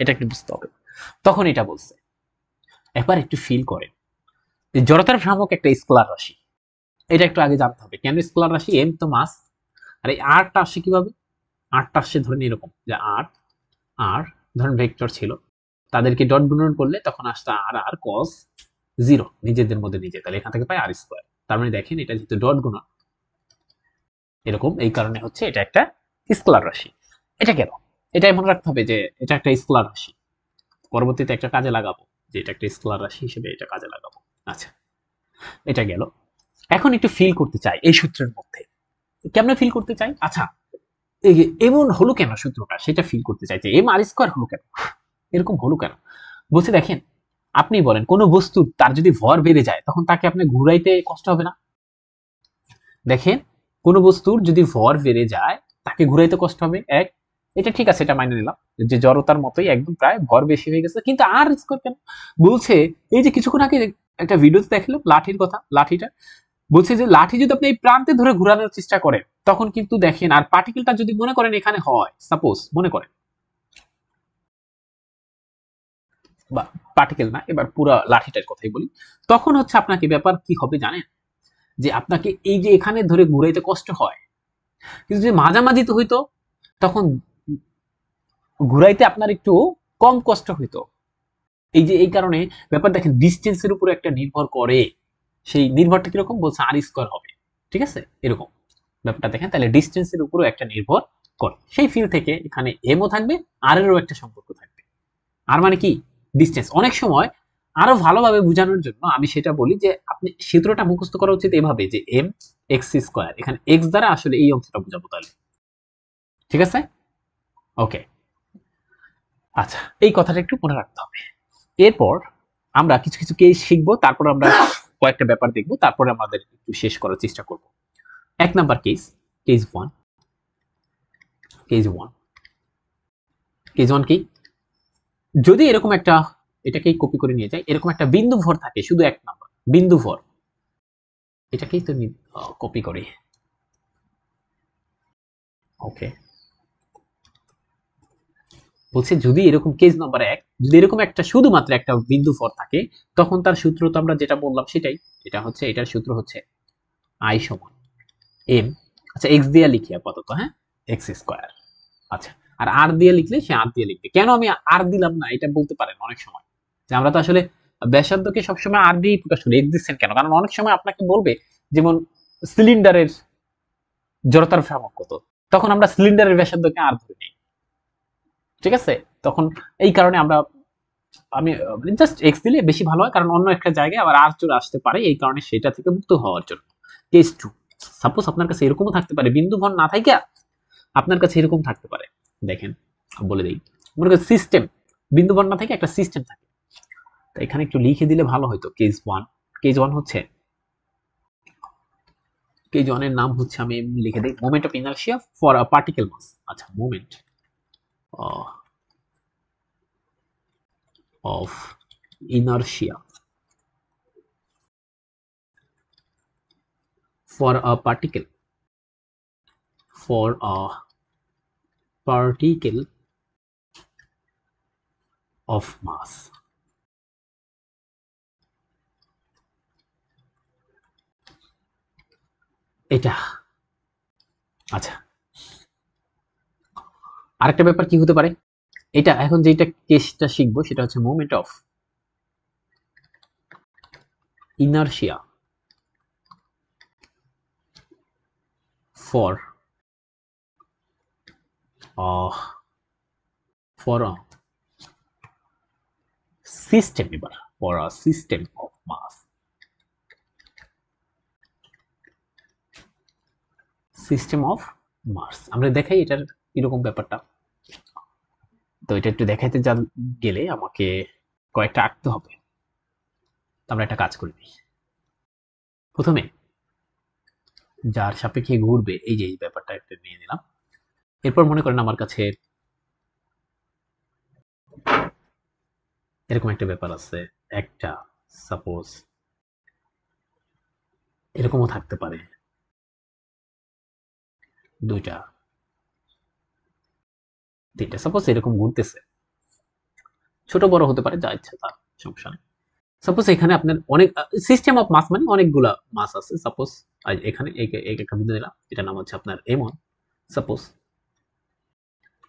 এটা একটু বুঝতে হবে। তখন এটা বলছে। একবার একটু ফিল করেন যে জড়তার ভ্রামক একটা স্কেলার রাশি, এটা একটু আগে জানতে হবে। কেন স্কেলার রাশি? এম তো মাস, আর এই আরটা আসে কিভাবে? আরটা আসছে ধরেন এরকম যে আর আর ধরেন ভেক্টর ছিল, তাদেরকে ডট গুণন করলে তখন আসতো আর আর কস জিরো, নিজেদের মধ্যে নিজে, তাহলে এখান থেকে পাই আর স্কোয়ার। তার মানে দেখেন এটা যেহেতু ডট গুণন এরকম, এই কারণে হচ্ছে এটা একটা স্কেলার রাশি। এটা কেন? এটাই মনে রাখতে হবে যে এটা একটা স্কেলার রাশি। পরবর্তীতে একটা কাজে লাগাবো, যে এটা একটা স্কেলার রাশি হিসেবে এটা কাজে লাগাবো। আচ্ছা, এটা গেল। এখন একটু ফিল করতে চাই এই সূত্রের মধ্যে। কেমনে ফিল করতে চাই? আচ্ছা, এই যে এমন হলো কেন সূত্রটা, সেটা ফিল করতে চাই যে এম আর স্কোয়ার হলো কেন, এরকম হলো কেন। বলছে দেখেন, আপনি বলেন কোন বস্তু তার যদি ভর বেড়ে যায় তখন তাকে আপনি ঘুরাইতে কষ্ট হবে না? দেখেন, কোন বস্তুর যদি ভর বেড়ে যায় তাকে ঘুরাইতে কষ্ট হবে, এক। এটা ঠিক আছে, এটা মাইনে নিলাম যে জড়তার মতোই একদম প্রায় ভর বেশি হয়ে গেছে, কিন্তু আর স্কোয়ার কেন? বলছে এই যে কিছুক্ষণ আগে একটা ভিডিওতে দেখলাম লাঠির কথা, লাঠিটা বলছে যে লাঠি যদি আপনি এই প্রান্তে ধরে ঘোরানোর চেষ্টা করেন তখন কিন্তু দেখেন, আর পার্টিকেলটা যদি মনে করেন এখানে হয়, সাপোজ মনে করেন, বা পার্টিকেল না, এবার পুরো লাঠিটার কথাই বলি, তখন হচ্ছে আপনাকে ব্যাপার কি হবে জানেন? যে আপনাকে এই যে এখানে ধরে ঘুরাইতে কষ্ট হয়, কিন্তু যদি মাঝামাঝি তো হইতো তখন ঘুরাইতে আপনার একটু কম কষ্ট হইতো। এই যে এই কারণে ব্যাপার দেখেন ডিস্টেন্সের উপর একটা নির্ভর করে, সেই নির্ভরটা কিরকম বলছে আর স্কোয়ার হবে, ঠিক আছে এরকম ব্যাপারটা দেখেন, তাহলে ডিস্টেন্সের উপরও একটা নির্ভর করে। সেই ফিল থেকে এখানে এমও থাকবে, আর এরও একটা সম্পর্ক থাকবে। আর মানে কি? ডিস্টেন্স। অনেক সময় আরো ভালোভাবে বোঝানোর জন্য আমি সেটা বলি যে আপনি সূত্রটা মুখস্থ করা উচিত এভাবে যে এম এক্স স্কোয়ার, এখানে এক্স দ্বারা আসলে এই অংশটা বোঝাবো তাহলে, ঠিক আছে? ওকে, আচ্ছা, এই কথাটা একটু মনে রাখতে হবে। এরপর আমরা কিছু কিছু কেস শিখবো, তারপর আমরা কয়েকটা ব্যাপার দেখবো, তারপরে আমাদের একটু শেষ করার চেষ্টা করব। এক number case, case one. Case one, case one কি? যদি এরকম একটা, এটাকেই কপি করে নিয়ে যাই, এরকম একটা বিন্দু ভর থাকে, শুধু এক নাম্বার বিন্দু ভর, এটাকেই তো কপি করি। ওকে, বলছে যদি এরকম কেস নাম্বার এক, যদি এরকম একটা শুধুমাত্র একটা বিন্দু ভর থাকে, তখন তার সূত্র তো আমরা যেটা বললাম সেটাই, এটা হচ্ছে, এটার সূত্র হচ্ছে আই সমান এম, আচ্ছা এক্স দিয়ে লিখি আপাতত, হ্যাঁ, এক্স স্কোয়ার। আচ্ছা, আর আর দিয়ে লিখলে সে আর দিয়ে লিখবে। কেন আমি আর দিলাম না এটা বলতে পারেন অনেক সময়, যে আমরা তো আসলে ব্যাসার্ধকে সবসময় আর দিয়েই প্রকাশ করি, এক্স দিচ্ছেন কেন? কারণ অনেক সময় আপনাকে বলবে যেমন সিলিন্ডারের জড়তার ভ্রামক কত, তখন আমরা সিলিন্ডারের ব্যাসার্ধকে আর ধরে নিই, ঠিক আছে? তখন এই কারণে আমরা, আমি জাস্ট এক্স দিলে বেশি ভালো হয়, কারণ অন্য একটা জায়গায় আবার আর চলে আসতে পারে, এই কারণে সেটা থেকে মুক্ত হওয়ার জন্য। কেস টু, সাপোজ আপনার কাছে এরকমও থাকতে পারে, বিন্দু ভর না থাকে আপনার কাছে এরকম থাকতে পারে। দেখেন বলে দেই, মনে করেন সিস্টেম, বিন্দু ভর না থাকে একটা সিস্টেম থাকে, তো এখানে একটু লিখে দিলে ভালো হতো। কেস ওয়ান, কেস ওয়ান হচ্ছে, কেস ওয়ান এর নাম হচ্ছে, আমি লিখে দিই moment of inertia for a particle mass. আচ্ছা, moment of inertia for a particle of mass. এটা, আচ্ছা, আরেকটা ব্যাপার কি হতে পারে, এটা এখন যেটা কেসটা শিখবো সেটা হচ্ছে moment of inertia for for a system, এবার for a system of mass, system of mass. আমরা দেখাই এটার এরকম ব্যাপারটা, তো এটা একটু দেখাইতে গেলে আমাকে কয়েকটা আঁকতে হবে। আমরা একটা কাজ করি, প্রথমে যার সাপেক্ষে ঘুরবে এই যে এই ব্যাপারটা একটা নিয়ে নিলাম। এরপর মনে করেন আমার কাছে এরকম একটা ব্যাপার আছে, একটা সাপোজ এরকমও থাকতে পারে, দুইটা, তিনটা, সাপোজ এরকম ঘুরতেছে, ছোট বড় হতে পারে, যা ইচ্ছা তার, সমস্যা নেই। সাপোজ এখানে আপনার অনেক সিস্টেম অফ মাস মানে অনেকগুলা মাস আছে। সাপোজ এখানে একটা বিন্দু দিলাম, এটা নাম হচ্ছে আপনার M1। সাপোজ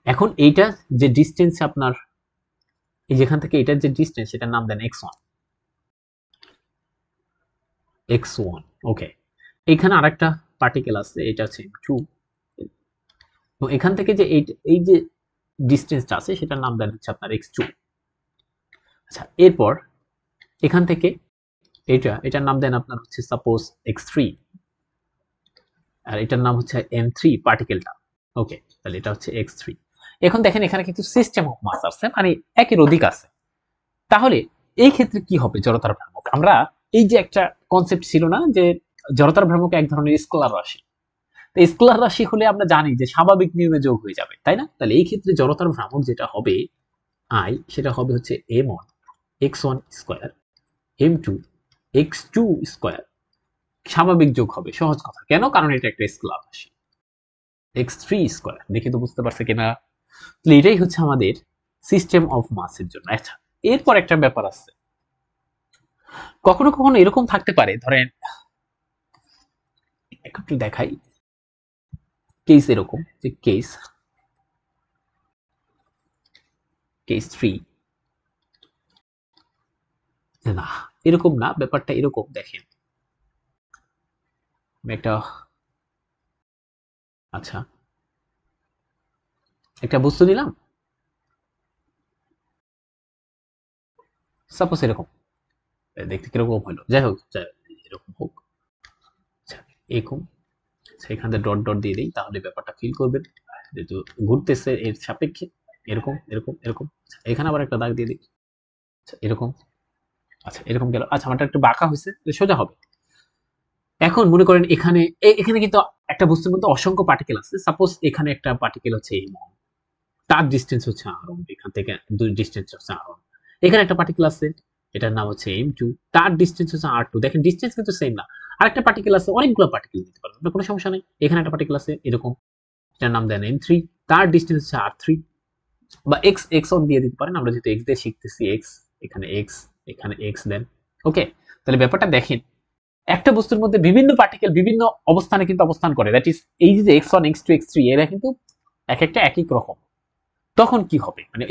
এখন এইটা যে ডিস্টেন্স আপনার, এই যেখান থেকে এটার যে ডিস্টেন্স সেটার নাম দেন x1। x1 ওকে। এখানে আরেকটা পার্টিকেল আছে, এটা হচ্ছে M2। তো এখান থেকে যে এই যে ডিস্টেন্সটা আছে সেটার নাম দেন হচ্ছে আপনার x2। আচ্ছা, এরপর এখান থেকে এটার নাম দেন আপনার হচ্ছে সাপোজ x3, আর এটার নাম হচ্ছে M3 পার্টিকেলটা। ওকে, তাহলে এটা হচ্ছে x3। এখন দেখেন এখানে কিন্তু সিস্টেম অফ মাস আছে, মানে একের অধিক আছে। তাহলে এই ক্ষেত্রে কি হবে জড়তার ভ্রামক? আমরা এই যে একটা কনসেপ্ট ছিল না যে জড়তার ভ্রামক এক ধরনের স্কেলার রাশি, তো স্কেলার রাশি হলে আমরা জানি যে স্বাভাবিক নিয়মে যোগ হয়ে যাবে, তাই না? তাহলে এই ক্ষেত্রে জড়তার ভ্রামক যেটা হবে I, সেটা হবে হচ্ছে M1 x1 square M2 x2 square, স্বাভাবিক যোগ হবে, সহজ কথা। কেন? কারণ এটা একটা স্কেলার রাশি। x3 স্কয়ার, দেখে তো বুঝতে পারছে কিনা? তাহলে এটাই হচ্ছে আমাদের সিস্টেম অফ মাসের জন্য। আচ্ছা, এরপর একটা ব্যাপার আছে, কখনো কখনো এরকম থাকতে পারে, ধরেন একটু দেখাই কেস, এরকম যে কেস 3, না এরকম না, ব্যাপারটা এরকম দেখেন, আমি একটা, আচ্ছা একটা বস্তু নিলাম, সাপোজ এরকম, দেখতে কিরকম হলো, যাই হোক এরকম হোক, আচ্ছা এরকম, আচ্ছা এখান থেকে ডট ডট দিয়ে দিই, তাহলে ব্যাপারটা ফিল করবেন যেহেতু ঘুরতেছে এর সাপেক্ষে, এরকম এরকম এরকম। আচ্ছা, এখানে আবার একটা দাগ দিয়ে দিই, আচ্ছা এরকম, আচ্ছা এরকম গেল। আচ্ছা আমারটা একটু বাঁকা হয়েছে, সোজা হবে। এখন মনে করেন এখানে এখানে কিন্তু একটা বস্তুর মধ্যে অসংখ্য পার্টিকেল আছে। সাপোজ এখানে একটা পার্টিকেল হচ্ছে M1, তার ডিসটেন্স হচ্ছে R1, এখান থেকে দুই ডিসটেন্স হচ্ছে R1। এখানে একটা পার্টিকেল আছে, এটার নাম হচ্ছে M2, তার ডিসটেন্স হচ্ছে R2। দেখেন ডিসটেন্স কিন্তু সেম না। আরেকটা পার্টিকেল আছে, অনেকগুলো পার্টিকেল নিতে পারবেন, কোনো সমস্যা নেই। এখানে একটা পার্টিকেল আছে এরকম, এটার নাম দেন M3, তার ডিসটেন্স হচ্ছে R3, বা x1 দিয়ে দিতে পারেন, আমরা যেহেতু x দিয়ে শিখতেছি, x এখানে x, এখানে x দেন। ওকে, তাহলে ব্যাপারটা দেখেন, একটা বস্তুর মধ্যে বিভিন্ন পার্টিকেল বিভিন্ন অবস্থানে কিন্তু অবস্থান করে, দ্যাট ইজ এই যে x1 x2 x3 এরা কিন্তু এক একটা এক এক রকম। তখন কি হবে, মানে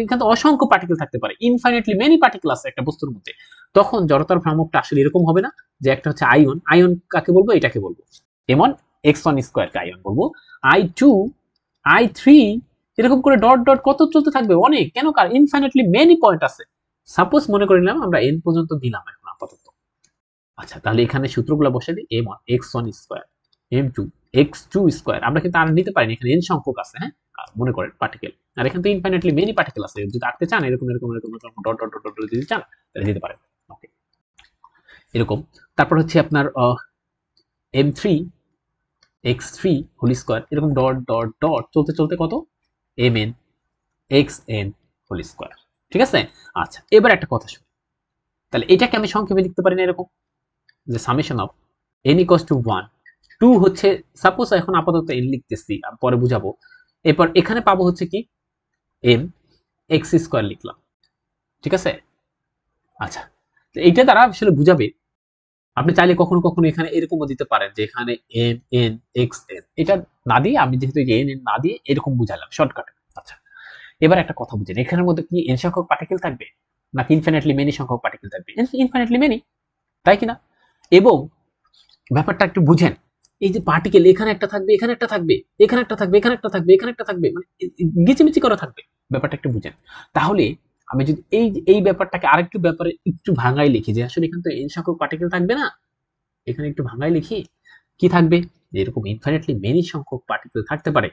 এখানে অসংখ্য পার্টিকেল থাকতে পারে, ইনফাইনাইটলি মেনি পার্টিকেল আছে একটা বস্তুর মধ্যে। তখন জড়তার ভ্রামকটা আসলে এরকম হবে না যে একটা হচ্ছে আয়ন, আয়ন কাকে বলবো, এটাকে বলবো এমন x1 স্কয়ার কে আয়ন বলবো, I2 I3 এরকম করে ডট ডট কত চলতে থাকবে, অনেক। কেন? কারণ ইনফাইনাইটলি মেনি পয়েন্ট আছে। সাপোজ মনে করে নিলাম আমরা n পর্যন্ত দিলাম এখন আপাতত। আচ্ছা, তাহলে এখানে সূত্রগুলো বসে দিই, m1 x1 square m2 x2 square, আমরা কিন্তু আর নিতে পারিনি, এখানে n সংখ্যক আছে, হ্যাঁ মনে করেন পার্টিকেল, আর এখানে তো ইনফাইনাইটলি মেনি পার্টিকেল আছে, যদি আঁকতে চান এরকম এরকম এরকম এরকম ডট ডট ডট ডট দিতে চান তাহলে দিতে পারেন। ওকে, এরকম। তারপর হচ্ছে আপনার m3 x3 হোল স্কয়ার, এরকম ডট ডট ডট চলতে চলতে কত mn xn হোল স্কয়ার। ঠিক আছে? আচ্ছা, এবার একটা কথা শুনুন, তাহলে এটাকে আমি সংক্ষেপে লিখতে পারি না এরকম, যে summation of n equals to 1 2 হচ্ছে, সাপোজ এখন আপাতত n লিখতেছি, পরে বুঝাবো। এরপর এখানে পাবো হচ্ছে কি m x স্কয়ার লিখলাম, ঠিক আছে? আচ্ছা, তো এইটা দ্বারা আসলে বুঝাবে, আপনি চাইলে কখনো কখনো এখানে এরকমও দিতে পারেন যে এখানে m n x n, এটা না দিয়ে আমি যেহেতু n n না দিয়ে এরকম বুঝালাম শর্টকাটে। আচ্ছা, এবার একটা কথা বুঝেন, এখানের মধ্যে কি n সংখ্যক পার্টিকেল থাকবে নাকি ইনফিনিটলি মেনি সংখ্যক পার্টিকেল থাকবে? ইনফিনিটলি মেনি, তাই কিনা? এবং ব্যাপারটা একটু বুঝেন, এই যে পার্টিকেল এখানে একটা থাকবে, এখানে একটা থাকবে, এখানে একটা থাকবে, এখানে একটা থাকবে, এখানে একটা থাকবে, মানে গিচিমিচি করা থাকবে, ব্যাপারটা একটু বুঝেন। তাহলে আমি যদি এই ব্যাপারটাকে আরেকটু ব্যাপারে একটু ভাঙাই লিখি, যে আসলে এখানে তো n সংখ্যক পার্টিকেল থাকবে না, এখানে একটু ভাঙাই লিখি, কি থাকবে, এরকম ইনফিনিটলি মেনি সংখ্যক পার্টিকেল থাকতে পারে,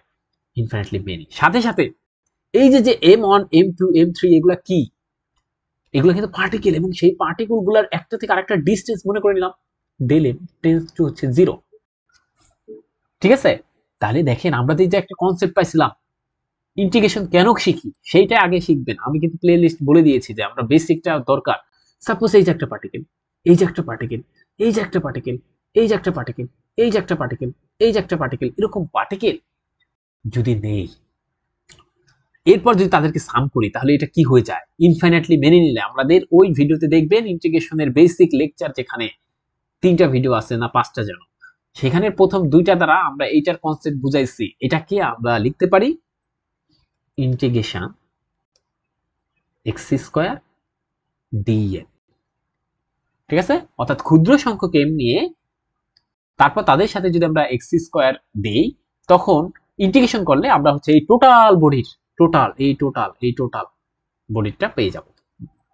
ইনফিনিটলি মেনি। সাথে সাথে এই যে m1 m2 m3 এগুলা কি, এগুলো কিন্তু পার্টিকেল, এবং সেই পার্টিকেল গুলার একটা থেকে আরেকটা ডিস্টেন্স মনে করে নিলাম ডেল এম টেন্স টু হচ্ছে 0। ঠিক আছে? তাহলে দেখেন আমরা যে একটা কনসেপ্ট পাইছিলাম, ইন্টিগ্রেশন কেন শিখি সেইটা আগে শিখবেন। আমি কিন্তু প্লে লিস্ট বলে দিয়েছি যে আমরা বেসিকটা দরকার। সাপোজ এই যে একটা পার্টিকেল, এই যে একটা পার্টিকেল, এই যে একটা পার্টিকেল, এই যে একটা পার্টিকেল, এই যে একটা পার্টিকেল, এই যে একটা পার্টিকেল, এরকম পার্টিকেল যদি নেই, এরপর যদি তাদেরকে সাম করি তাহলে এটা কি হয়ে যায়, ইনফাইনাইটলি মেনে নিলে। আমাদের ওই ভিডিওতে দেখবেন ইন্টিগ্রেশনের বেসিক লেকচার, যেখানে 3টা ভিডিও আছে না 5টা যেন, সেখানে প্রথম 2টা দ্বারা আমরা এইটার কনসেপ্ট বুঝাইছি। এটাকে আমরা লিখতে পারি ইন্টিগ্রেশন x² dn, ঠিক আছে? অর্থাৎ ক্ষুদ্র সংখ্যক m নিয়ে তারপর তাদের সাথে যদি আমরা x² দেই, তখন ইন্টিগ্রেশন করলে আমরা হচ্ছে এই টোটাল বডির টোটাল বডিটা পেয়ে যাব।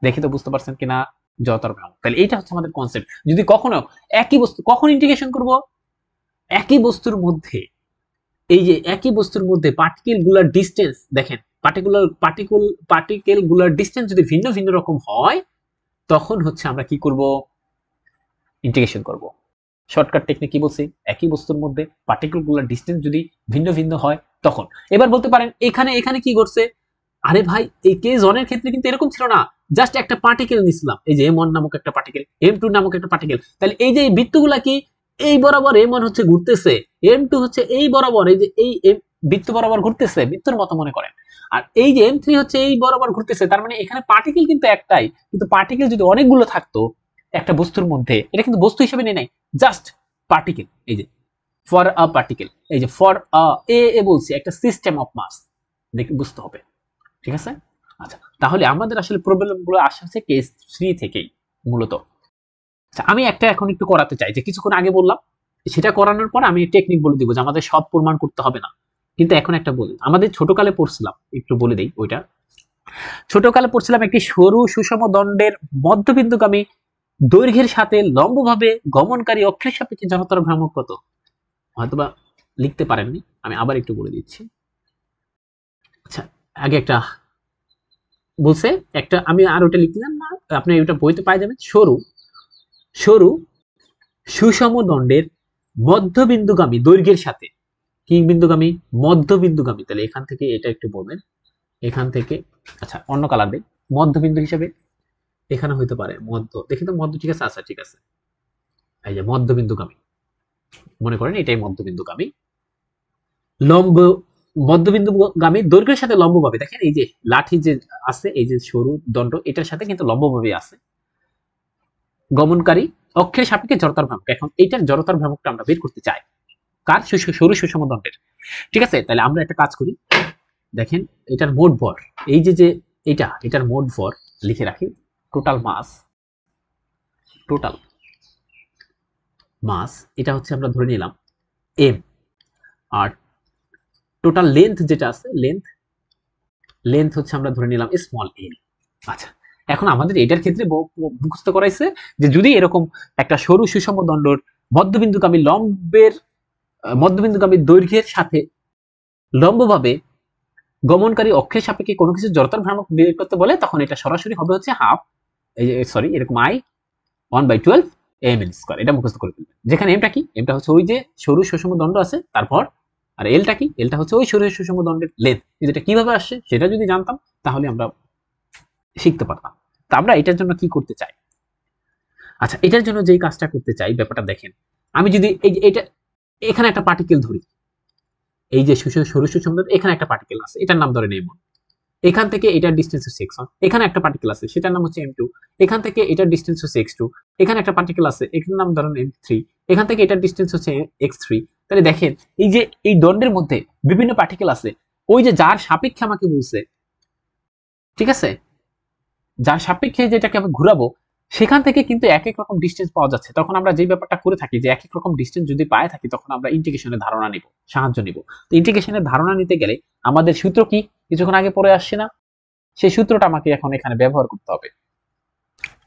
দেখে তো বুঝতে পারছেন কিনা জড়তার ভ্রামক। তাহলে এইটা হচ্ছে আমাদের কনসেপ্ট। যদি কখনো একই বস্তু, কখন ইন্টিগ্রেশন করব, একই বস্তুর মধ্যে, এই যে একই বস্তুর মধ্যে পার্টিকেল গুলার ডিসটেন্স দেখেন, পার্টিকেল গুলার ডিসটেন্স যদি ভিন্ন ভিন্ন রকম হয়, তখন হচ্ছে আমরা কি করব, ইন্টিগ্রেশন করব। শর্টকাট টেকনিক কি বলছি, একই বস্তুর মধ্যে পার্টিকেল গুলার ডিসটেন্স যদি ভিন্ন ভিন্ন হয় তখন। এবার বলতে পারেন এখানে কি করছে, আরে ভাই এই কেস 1 এর ক্ষেত্রে কিন্তু এরকম ছিল না, জাস্ট একটা পার্টিকেল নিছিলাম, এই যে m1 নামক একটা পার্টিকেল, m2 নামক একটা পার্টিকেল। তাহলে এই যে এই বৃত্তগুলা কি এই বরাবর m1 হচ্ছে ঘুরতেছে, m2 হচ্ছে এই বরাবর, এই যে এই বৃত্ত বরাবর ঘুরতেছে, বৃত্তের মতো মনে করেন। আর এই যে m3 হচ্ছে এই বরাবর ঘুরতেছে। তার মানে এখানে পার্টিকেল কিন্তু একটাই, কিন্তু পার্টিকেল যদি অনেকগুলো থাকতো একটা বস্তুর মধ্যে, এটা কিন্তু বস্তু হিসেবে নেই নাই, জাস্ট পার্টিকেল। এই যে ফর আ পার্টিকেল, এই যে ফর এ বলছি একটা সিস্টেম অফ মাস, দেখে বুঝতে হবে, ঠিক আছে? আচ্ছা, তাহলে আমাদের আসলে প্রবলেমগুলো আসছে কেস 3 থেকেই মূলত। আচ্ছা, আমি একটা এখন একটু করাতে চাই, যে কিছুক্ষণ আগে বললাম, সেটা করানোর পর আমি টেকনিক বলে দিব, যে আমাদের সব প্রমাণ করতে হবে না। কিন্তু এখন একটা বলি, আমাদের ছোটকালে পড়ছিলাম, একটু বলে দেই ওইটা। ছোটকালে পড়ছিলাম একটি সরু সুষম দণ্ডের মধ্যবিন্দুগামী দৈর্ঘ্যের সাথে লম্বভাবে গমনকারী অক্ষের সাপেক্ষে জড়তার ভ্রামক কত। হয়তোবা লিখতে পারেননি, আমি আবার একটু বলে দিচ্ছি। আচ্ছা, আগে একটা বলছে, একটা আমি আর ওটা লিখলাম না, আপনি ওটা বইতে পাই যাবেন। সরু সরু সুষম দণ্ডের মধ্যবিন্দুগামী দৈর্ঘ্যের সাথে, কি বিন্দুগামী, মধ্যবিন্দুগামী। তাহলে এখান থেকে এটা একটু বলবেন, এখান থেকে, আচ্ছা অন্য কালার দেই, মধ্যবিন্দু হিসেবে এখানে হইতে পারে মধ্য, দেখি তো মধ্য, ঠিক আছে, আচ্ছা ঠিক আছে, এই যে মধ্যবিন্দুগামী, মনে করেন এটাই মধ্যবিন্দুগামী, লম্ব মধ্যবিন্দুগামী দৈর্ঘ্যের সাথে লম্বভাবে, দেখেন এই যে লাঠি যে আছে, এই যে সরু দণ্ড, এটার সাথে কিন্তু লম্বভাবে আছে গমনকারী অক্ষের সাপেক্ষে জড়তার ভ্রামক। এখন এইটার জড়তার ভ্রামকটা আমরা বের করতে চাই, কার, সরু সুষম দণ্ডের, ঠিক আছে? তাহলে আমরা একটা কাজ করি, দেখেন এটার মোট ভর, এই যে এটার মোট ভর লিখে রাখি, টোটাল মাস, এটা হচ্ছে আমরা ধরে নিলাম m, আর টোটাল লেন্থ যেটা আছে, লেন্থ হচ্ছে আমরা ধরে নিলাম স্মল l। আচ্ছা, এখন আমাদের এটার ক্ষেত্রে মুখস্থ করাইছে যে যদি এরকম একটা সরু সুষম দণ্ডর মধ্যবিন্দুগামী দৈর্ঘ্যের সাথে লম্বভাবে গমনকারী অক্ষের সাপেক্ষে কোনো কিছু জড়তার ভ্রামক বের করতে বলে, তখন এটা সরাসরি হবে হচ্ছে হাফ, এই যে সরি এরকম i 1/12 ml²। এটা মুখস্থ করে ফেলবেন। যেখানে এমটা কি, এমটা হচ্ছে ওই যে সরু সুষম দণ্ড আছে তারপর, আর এলটা কি, এলটা হচ্ছে ওই সরু সুষম দণ্ডের লেন্থ। যেটা কিভাবে আসছে সেটা যদি জানতাম তাহলে আমরা শিখতে পারতাম। তা আমরা এটার জন্য কি করতে চাই, আচ্ছা এটার জন্য যেই কাজটা করতে চাই, ব্যাপারটা দেখেন, আমি যদি এই যে এটা, এখানে একটা পার্টিকেল ধরি, এই যে সরু সুষম দণ্ড, এখানে একটা পার্টিকেল আছে, এটার নাম ধরে নেব, এখান থেকে এটার ডিসটেন্স হচ্ছে x1, এখানে একটা পার্টিকেল আছে সেটার নাম হচ্ছে m2, এখান থেকে এটার ডিসটেন্স হচ্ছে x2, এখানে একটা পার্টিকেল আছে এটার নাম ধরেন m3, এখান থেকে এটার ডিসটেন্স হচ্ছে x3। তাহলে দেখেন এই যে এই দণ্ডের মধ্যে বিভিন্ন পার্টিকেল আছে, ওই যে যার সাপেক্ষে আমাকে বলছে, ঠিক আছে, যার সাপেক্ষে যেটাকে আমি ঘুরাবো, সেখান থেকে কিন্তু এক এক রকম ডিসটেন্স পাওয়া যাচ্ছে। তখন আমরা যে ব্যাপারটা করে থাকি, যে এক এক রকম ডিসটেন্স যদি পায় থাকি, তখন আমরা ইন্টিগ্রেশনের ধারণা নিব, সাহায্য নিব। তো ইন্টিগ্রেশনের ধারণা নিতে গেলে আমাদের সূত্র কি, কিছুক্ষণ আগে পড়ে আসছে না, সেই সূত্রটা আমাকে এখন এখানে ব্যবহার করতে হবে।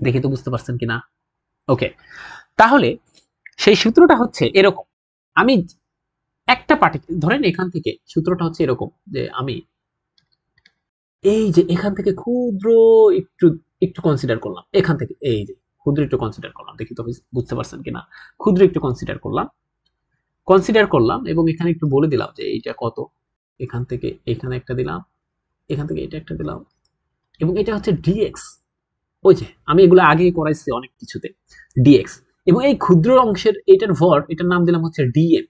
দেখি তো বুঝতে পারছেন কিনা। ওকে, তাহলে সেই সূত্রটা হচ্ছে এরকম, আমি একটা পার্টিকেল ধরেন, এখান থেকে সূত্রটা হচ্ছে এরকম, যে আমি এই যে এখান থেকে ক্ষুদ্র একটু একটু কনসিডার করলাম, এখান থেকে এই যে ক্ষুদ্র একটু কনসিডার করলাম, দেখি তো বুঝতে পারছেন কিনা, ক্ষুদ্র একটু কনসিডার করলাম এবং এখানে একটু বলে দিলাম যে এইটা কত, এখান থেকে এখানে একটা দিলাম, এখান থেকে এটা একটা দিলাম, এবং এটা হচ্ছে dx। ওই যে আমি এগুলো আগে করাইছি অনেক কিছুতে, dx, এবং এই ক্ষুদ্র অংশের এটার ভর, এটার নাম দিলাম হচ্ছে dm।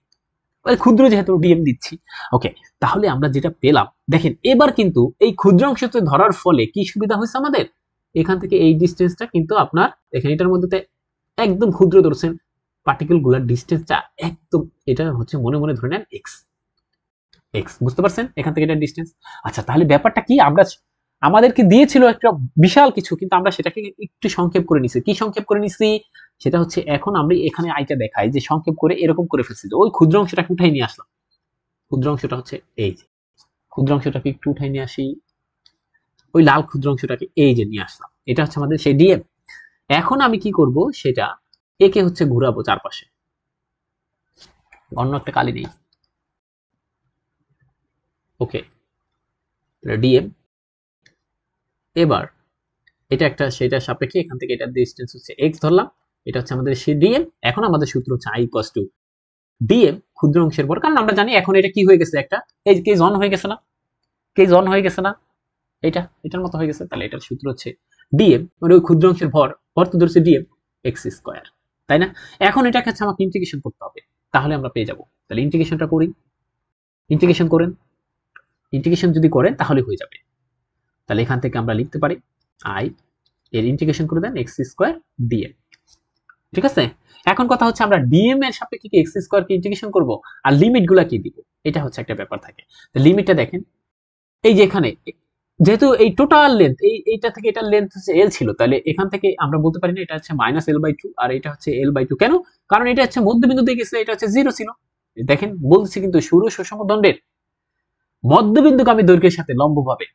ক্ষুদ্র যেহেতু ডিএম দিচ্ছি। ওকে, তাহলে আমরা যেটা পেলাম দেখেন, এবার কিন্তু এই ক্ষুদ্র অংশতে ধরার ফলে কি সুবিধা হয়েছে আমাদের, এখান থেকে এই ডিস্টেন্সটা কিন্তু আপনার এখানে এটার মধ্যে একদম ক্ষুদ্র ধরছেন, পার্টিকেল গুলার ডিস্টেন্সটা একদম, এটা হচ্ছে মনে মনে ধরে নেন এক্স, বুঝতে পারছেন এখান থেকে এটা ডিস্টেন্স। আচ্ছা, তাহলে ব্যাপারটা কি, আমরা আমাদেরকে দিয়েছিল একটা বিশাল কিছু, কিন্তু আমরা সেটাকে একটু সংক্ষেপ করে নিছি। কি সংক্ষেপ করে নিছি, সেটা হচ্ছে এখন আমরা এখানে আইটা দেখাই যে সংক্ষেপ করে এরকম করে ফেলছি, ওই ক্ষুদ্র অংশটাকে উঠাই নিয়ে আসলাম। ক্ষুদ্র অংশটা হচ্ছে এই যে, ক্ষুদ্র অংশটাকে একটু উঠাই নিয়ে আসি, ওই লাল ক্ষুদ্র অংশটাকে এই যে নিয়ে আসলাম, এটা হচ্ছে আমাদের সেই ডিএম। এখন আমি কি করব, সেটা একে হচ্ছে ঘুরাবো চারপাশে, অন্য একটা কালি নেই। ওকে, ডিএম, এবার এটা একটা সেটার সাপেক্ষে এখান থেকে এটার ডিস্টেন্স হচ্ছে এক্স ধরলাম, এটা হচ্ছে আমাদের সেই ডিএম। এখন আমাদের সূত্র হচ্ছে আই ইকুয়ালস টু ডিএম ক্ষুদ্র অংশের পর, কারণ আমরা জানি এখন এটা কি হয়ে গেছে, একটা এই কেজ অন হয়ে গেছে না, কেজ অন হয়ে গেছে না, এটার মতো হয়ে গেছে। তাহলে এটার সূত্র হচ্ছে ডিএম মানে ওই ক্ষুদ্র অংশের ভর, ভর তো ধরছে ডিএম এক্স স্কয়ার, তাই না? এখন এটাকে হচ্ছে আমাকে ইন্টিগ্রেশন করতে হবে, তাহলে আমরা পেয়ে যাব। তাহলে ইন্টিগ্রেশনটা করি, ইন্টিগ্রেশন করেন, ইন্টিগ্রেশন যদি করেন তাহলে হয়ে যাবে। তাহলে এখান থেকে আমরা লিখতে পারি আই এর ইন্টিগ্রেশন করে দেন এক্স স্কয়ার ডিএম, ঠিক আছে? এখন কথা হচ্ছে আমরা ডিএম এর সাপেক্ষে কি এক্স স্কয়ার কে ইন্টিগ্রেশন করব, আর লিমিট গুলা কি দিব, এটা হচ্ছে একটা ব্যাপার থাকে। লিমিটটা দেখেন, এই যে এখানে যেহেতু এই টোটাল লেন্থ এইটা থেকে এটার লেন্থ হচ্ছে এল ছিল, তাহলে এখান থেকে আমরা বলতে পারি না এটা হচ্ছে মাইনাস এল বাই টু, আর এটা হচ্ছে এল বাই টু। কেন? কারণ এটা হচ্ছে মধ্যবিন্দু দিয়ে গেছে, এটা হচ্ছে জিরো ছিল। দেখেন বলছি কিন্তু শুরু সুষম দণ্ডের মধ্যবিন্দুগামী দৈর্ঘ্যের সাথে লম্বভাবে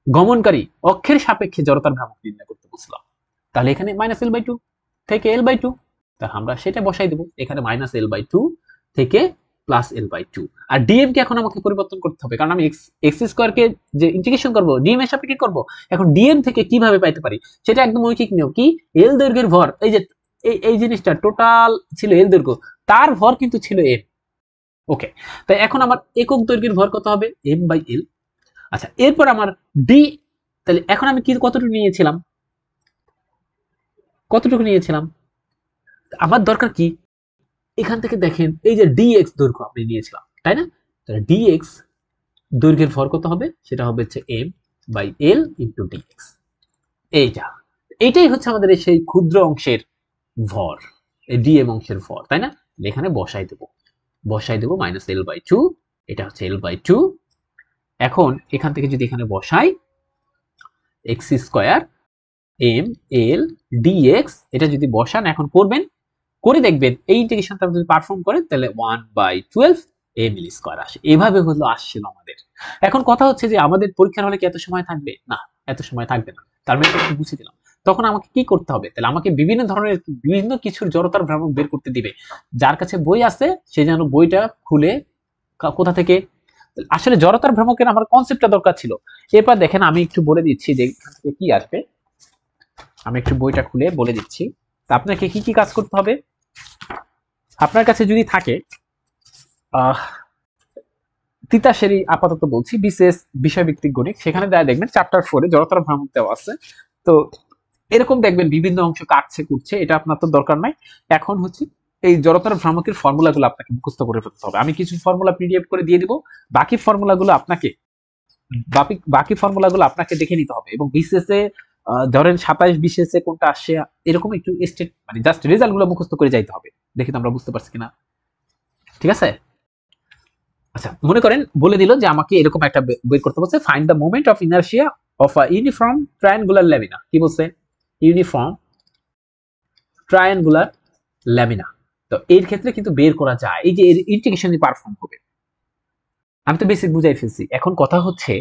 গমনকারী অক্ষের সাপেক্ষে জড়তার ভ্রামক নির্ণয় করতে বলছিলাম। তাহলে এখানে মাইনাস এল বাই টু থেকে এল বাই টু, তা আমরা সেটা বসাই দেবো এখানে, মাইনাস এল বাই টু থেকে প্লাস এল বাই টু। আর ডিএম কে এখন আমাকে পরিবর্তন করতে হবে, কারণ আমি এক্স স্কোয়ার কে যে ইন্টিগ্রেশন করবো ডিএম এর সাপেক্ষে করবো। এখন ডিএম থেকে কিভাবে পাইতে পারি, সেটা একদম ঐকিক নিয়ম কি, এল দৈর্ঘ্যের ভর, এই যে এই জিনিসটা টোটাল ছিল এল দৈর্ঘ্য, তার ভর কিন্তু ছিল এম। ওকে, তাই এখন আমার একক দৈর্ঘ্যের ভর কত হবে, এম বাই এল। আচ্ছা, এরপর আমার ডি, তাহলে এখন আমি কি কতটুকু নিয়েছিলাম, কতটুকু নিয়েছিলাম, আমার দরকার কি, এখান থেকে দেখেন এই যে ডিএক্স দৈর্ঘ্য আপনি নিয়েছিলাম, তাই না? তাহলে ডিএক্স দৈর্ঘ্যের ভর কত হবে, সেটা হবে হচ্ছে M by L into dx. এইটাই হচ্ছে আমাদের সেই ক্ষুদ্র অংশের ভর, এই ডিএম অংশের ভর, তাই না? এখানে বসাই দেবো মাইনাস এল বাই টু, এটা হচ্ছে এল বাই টু। এখন এখান থেকে যদি এখানে বসাই x square M L dx, এটা যদি বসান এখন করবেন, করে দেখবেন এই ইন্টিগ্রেশনটা যদি পারফর্ম করেন তাহলে 1/12 এম এল স্কয়ার আসে। এভাবে হলো আসছিল আমাদের। এখন কথা হচ্ছে যে আমাদের পরীক্ষার হলে কি এত সময় থাকবে না, এত সময় থাকবে না, তার মানে একটু বুঝে দিলাম। তখন আমাকে কি করতে হবে, তাহলে আমাকে বিভিন্ন ধরনের বিভিন্ন কিছুর জড়তার ভ্রামক বের করতে দিবে। যার কাছে বই আছে সে যেন বইটা খুলে, কোথা থেকে, আসলে জড়তার ভ্রামকের আমার কনসেপ্টটা দরকার ছিল। এরপর দেখেন আমি একটু বলে দিচ্ছি যে এখান থেকে কি আসবে, আমি একটু বইটা খুলে বলে দিচ্ছি। তা আপনাকে কি কি কাজ করতে হবে, আপনার কাছে যদি থাকে তিতাসেরই আপাতত বলছি বিসিএস বিষয়ভিত্তিক গণিত, সেখানে দেখবেন চ্যাপ্টার 4 জড়তার ভ্রামক দেওয়া আছে। তো এরকম দেখবেন বিভিন্ন অংশ কাটছে কুটছে, এটা আপনার তো দরকার নাই। এখন হচ্ছে এই জড়তার ভ্রামকের ফর্মুলাগুলো আপনাকে মুখস্থ করে ফেলতে হবে। আমি কিছু ফর্মুলা পিডিএফ করে দিয়ে দিব, বাকি ফর্মুলাগুলো আপনাকে বাকি ফর্মুলাগুলো আপনাকে দেখে নিতে হবে। এবং বিসিএস এ ধরেন 27 বিসিএস এ কোনটা আসছে এরকম একটু স্টেট মানে জাস্ট রেজাল্ট গুলো মুখস্থ করে যাইতে হবে, দেখি তো আমরা বুঝতে পারছি কিনা, ঠিক আছে? আচ্ছা, মনে করেন বলে দিল যে আমাকে এরকম একটা বের করতে বলছে, find the moment of inertia of a uniform triangular lamina. কি বলছে, ইউনিফর্ম ট্রায়াঙ্গুলার ল্যামিনা। তো এর ক্ষেত্রে কিন্তু বের করা যায়, এই যে এর ইন্টিগ্রেশন পারফর্ম হবে। আমি তো বেসিক বুঝাই ফেলছি, এখন কথা হচ্ছে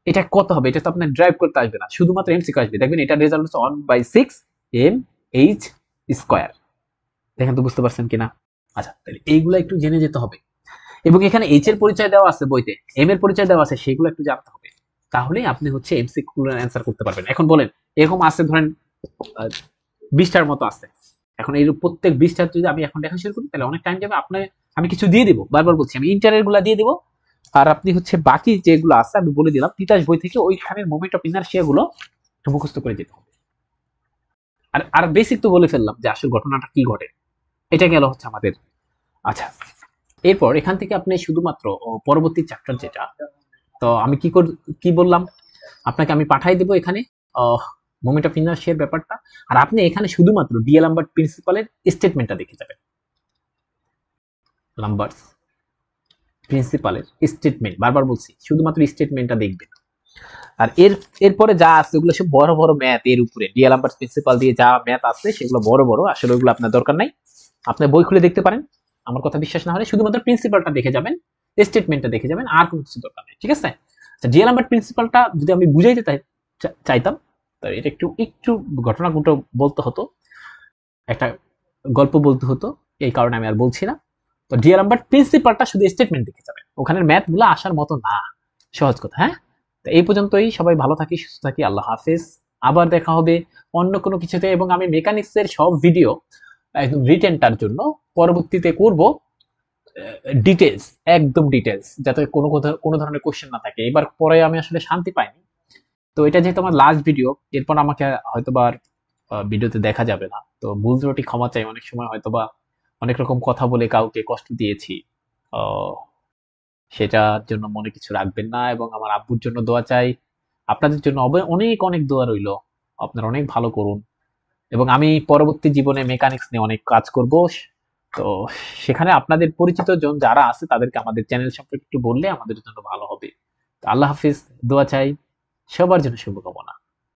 এটা কত হবে, এটা তো আপনার ড্রাইভ করতে আসবে না, শুধুমাত্র এমসিকিউ আসবে। দেখবেন এটা রেজাল্ট হচ্ছে 1/6 এম এইচ স্কয়ার। দেখেন তো বুঝতে পারছেন কিনা? আচ্ছা, তাহলে এইগুলা একটু জেনে যেতে হবে। এবং এখানে এইচ এর পরিচয় দেওয়া আছে বইতে, এম এর পরিচয় দেওয়া আছে, সেগুলো একটু জানতে হবে। তাহলে আপনি হচ্ছে এমসিকিউ এর অ্যানসার করতে পারবেন। এখন বলেন এরকম আছে ধরেন 20টার মতো আছে, এখন এই প্রত্যেক 20টা যদি আমি এখন দেখা শুরু করি তাহলে অনেক টাইম যাবে। আপনার আমি কিছু দিয়ে দিব, বারবার বলছি আমি ইন্টারের গুলা দিয়ে দিব, আর আপনি হচ্ছে বাকি যেগুলো আছে আমি বলে দিলাম তিতাস বই থেকে, ওইখানের মোমেন্ট অফ ইনারশিয়া গুলো একটু মুখস্থ করে যেতে হবে। আর বেসিক তো বলে ফেললাম যে আসল ঘটনাটা কি ঘটে, এটা গেল হচ্ছে আমাদের। আচ্ছা, এরপর এখান থেকে আপনি শুধুমাত্র পরবর্তী চ্যাপ্টার যেটা, তো আমি কি বললাম আপনাকে, আমি পাঠাই দেবো এখানে মোমেন্ট অফ ইনার্শিয়ার ব্যাপারটা, আর আপনি এখানে শুধুমাত্র ডিএ লাম্বার্ট প্রিন্সিপালের স্টেটমেন্টটা দেখে যাবেন। লাম্বার্টস প্রিন্সিপালের স্টেটমেন্ট, বারবার বলছি শুধুমাত্র স্টেটমেন্টটা দেখবেন। আর এরপরে যা আছে ওগুলো সব বড় বড় ম্যাথ, এর উপরে ডিএ লাম্বার্টস প্রিন্সিপাল দিয়ে যা ম্যাথ আছে সেগুলো বড় বড়, আসলে ওগুলো আপনার দরকার নাই, আপনি বই খুলে দেখতে পারেন। আমার কথা বিশ্বাস না হলে শুধুমাত্র প্রিন্সিপালটা দেখে যাবেন, স্টেটমেন্টটা দেখে যাবেন, আর কোনো কিছু দরকার নেই, ঠিক আছে? আচ্ছা, ডিএ লাম্বার্ট প্রিন্সিপালটা যদি আমি বুঝাইতে চাইতাম, তো এটা একটু একটু ঘটনাগুলো বলতে হতো, একটা গল্প বলতে হতো, এই কারণে আমি আর বলছি না। তো ডিএ লাম্বার্ট প্রিন্সিপালটা শুধু স্টেটমেন্ট দেখে যাবেন, ওখানের ম্যাথগুলো আসার মতো না, সহজ কথা। হ্যাঁ, তো এই পর্যন্তই, সবাই ভালো থাকি, সুস্থ থাকি, আল্লাহ হাফেজ। আবার দেখা হবে অন্য কোনো কিছুতে, এবং আমি মেকানিক্সের সব ভিডিও একদম রিটেনটার জন্য পরবর্তীতে করব ডিটেলস, একদম ডিটেলস, যাতে কোনো ধরনের কোশ্চেন না থাকে। এবার পরে আমি আসলে শান্তি পাইনি, তো এটা যেহেতু আমার লাস্ট ভিডিও, এরপর আমাকে হয়তোবা আর ভিডিওতে দেখা যাবে না, তো ভুল ত্রুটি ক্ষমা চাই, অনেক সময় হয়তোবা অনেক রকম কথা বলে কাউকে কষ্ট দিয়েছি, আহ, সেটার জন্য মনে কিছু রাখবেন না, এবং আমার আব্বুর জন্য দোয়া চাই, আপনাদের জন্য অনেক অনেক দোয়া রইল, আপনারা অনেক ভালো করুন, এবং আমি পরবর্তী জীবনে মেকানিক্স নিয়ে অনেক কাজ করব, তো সেখানে আপনাদের পরিচিত জন যারা আছে তাদেরকে আমাদের চ্যানেল সম্পর্কে একটু বললে আমাদের জন্য ভালো হবে। তো আল্লাহ হাফিজ, দোয়া চাই, সবার জন্য শুভকামনা।